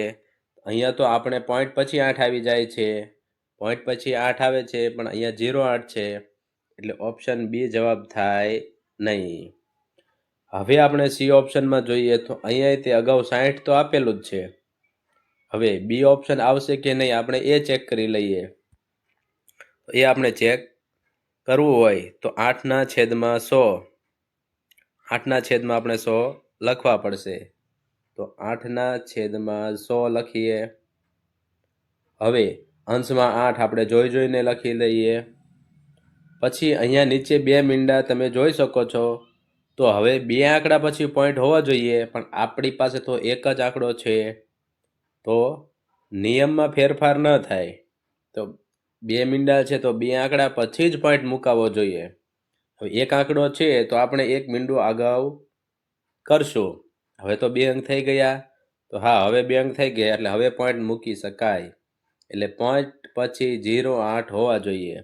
અહીંયા તો આપણે પોઈન્ટ પછી 8 આવી જાય છે. પોઈન્ટ પછી 8 આવે છે, પણ અહીંયા 08 છે, એટલે ઓપ્શન બી જવાબ થાય નહીં. હવે આપણે સી ઓપ્શનમાં જોઈએ તો અહીંયા તે અગાઉ 60 તો આપેલું જ છે. હવે બી ઓપ્શન આવશે કે નહીં આપણે એ ચેક કરી લઈએ. એ આપણે ચેક કરવું હોય તો 8/100. 8/100 આપણે 100 લખવા પડશે. તો 8/100 લખીએ. હવે અંશમાં 8 આપણે જોઈને લખી લઈએ. પછી અહીંયા નીચે 2 મીંડા તમે જોઈ શકો છો. તો હવે 2 આંકડા પછી પોઈન્ટ હોવા જોઈએ, પણ આપણી પાસે તો એક જ આંકડો છે, તો નિયમમાં ફેરફાર ન થાય. તો 2 મીંડા છે તો 2 આંકડા પછી જ પોઈન્ટ મુકાવવો જોઈએ. હવે એક આંકડો છે તો આપણે 1 મીંડું અગાઉ કરશું. હવે તો 2 અંક થઈ ગયા. તો હા, હવે 2 અંક થઈ ગયા, એટલે હવે પોઈન્ટ મૂકી શકાય. એટલે પોઈન્ટ પછી 08 હોવા જોઈએ.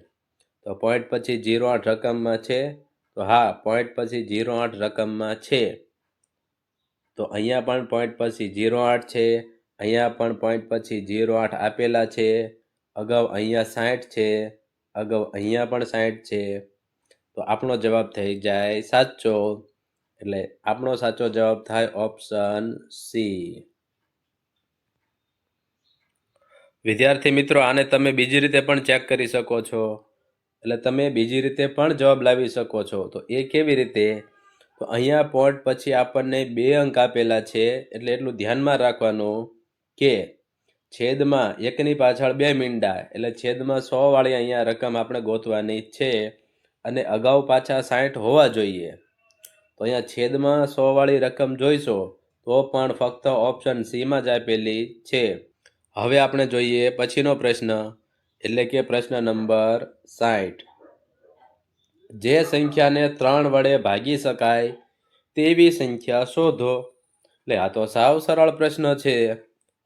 તો પોઈન્ટ પછી 08 રકમમાં છે, તો હા, પોઈન્ટ પછી 08 રકમમાં છે. તો અહીંયા પણ પોઈન્ટ પછી 08 છે, અહીંયા પણ પોઈન્ટ પછી 08 આપેલા છે. અગાઉ અહીંયા 60 છે, અગાઉ અહીંયા પણ 60 છે, તો આપણો જવાબ થઈ જાય સાચો. એટલે આપણો સાચો જવાબ થાય ઓપ્શન સી. વિદ્યાર્થી મિત્રો, આને તમે બીજી રીતે પણ ચેક કરી શકો છો. એટલે તમે બીજી રીતે પણ જવાબ લાવી શકો છો. તો એ કેવી રીતે? તો અહીંયા પોઈન્ટ પછી આપણને 2 અંક આપેલા છે, એટલે એટલું ધ્યાનમાં રાખવાનું કે છેદમાં 1ની પાછળ 2 મીંડા, એટલે છેદમાં 100 વાળી અહીંયા રકમ આપણે ગોતવાની છે, અને અગાઉ પાછા 60 હોવા જોઈએ. તો અહીંયા છેદમાં 100 વાળી રકમ જોઈશો તો પણ ફક્ત ઓપ્શન સી માં જ આપેલી છે. હવે આપણે જોઈએ પછીનો પ્રશ્ન, એટલે કે પ્રશ્ન નંબર 60. જે સંખ્યાને 3 વડે ભાગી શકાય તેવી સંખ્યા શોધો. એટલે આ તો સાવ સરળ પ્રશ્ન છે.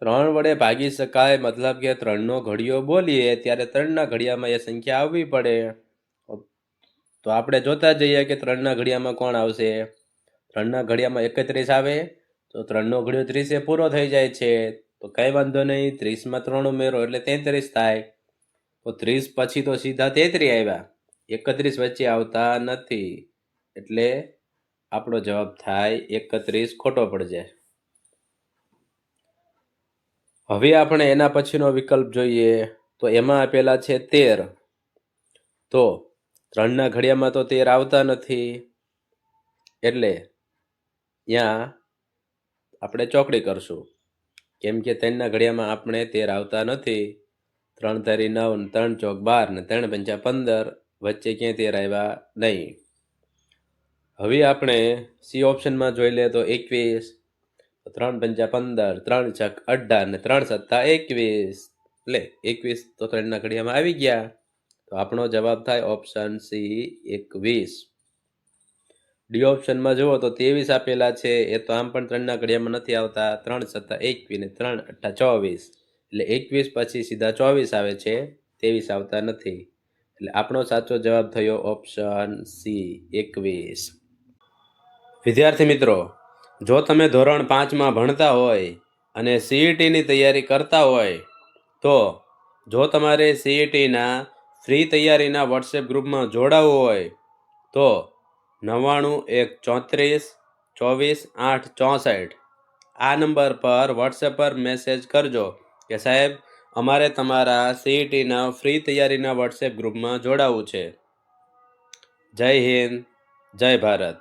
3 વડે ભાગી શકાય મતલબ કે 3નો ઘડિયો બોલીએ ત્યારે 3ના ઘડિયામાં એ સંખ્યા આવવી પડે. તો આપણે જોતા જઈએ કે 3ના ઘડિયામાં કોણ આવશે. 3ના ઘડિયામાં 31 આવે, તો 3નો ઘડિયો 30 પૂરો થઈ જાય છે. તો કઈ વાંધો નહીં, 30માં 3 ઉમેરો એટલે 33 થાય. તો 30 પછી તો સીધા 33 આવ્યા, 31 વચ્ચે આવતા નથી, એટલે આપણો જવાબ થાય 31 ખોટો પડશે. હવે આપણે એના પછીનો વિકલ્પ જોઈએ, તો એમાં આપેલા છે 13. તો 3ના ઘડિયામાં તો 13 આવતા નથી, એટલે ત્યાં આપણે ચોકડી કરશું, કેમ કે 3ના ઘડિયામાં આપણે 13 આવતા નથી. 3 તારી 9, 3 ચોક 12 ને 3 પંચા 15, વચ્ચે ક્યાંય 13 આવ્યા નહીં. હવે આપણે સી ઓપ્શનમાં જોઈ લે તો 21, 3 પંચા 15, 3 છક 18 ને 3 સત્તા 21, એટલે 21 તો 3ના ઘડિયામાં આવી ગયા. તો આપણો જવાબ થાય ઓપ્શન સી 21. ડી ઓપ્શનમાં જુઓ તો 23 આપેલા છે, એ તો આમ પણ 3ના ઘડિયામાં નથી આવતા. 3 સત્તા 21 ને 3 અઠ્ઠા 24, એટલે 21 પછી સીધા 24 આવે છે, 23 આવતા નથી. એટલે આપણો સાચો જવાબ થયો ઓપ્શન સી 21. વિદ્યાર્થી મિત્રો, જો તમે ધોરણ 5માં ભણતા હોય અને સીઈટીની તૈયારી કરતા હોય, તો જો તમારે સીઈટીના ફ્રી તૈયારીના વોટ્સએપ ગ્રુપમાં જોડાવવું હોય તો 9914342864 આ નંબર પર વોટ્સએપ પર મેસેજ કરજો કે સાહેબ અમારે તમારા સીઈટીના ફ્રી તૈયારીના વોટ્સએપ ગ્રુપમાં જોડાવવું છે. જય હિન્દ, જય ભારત.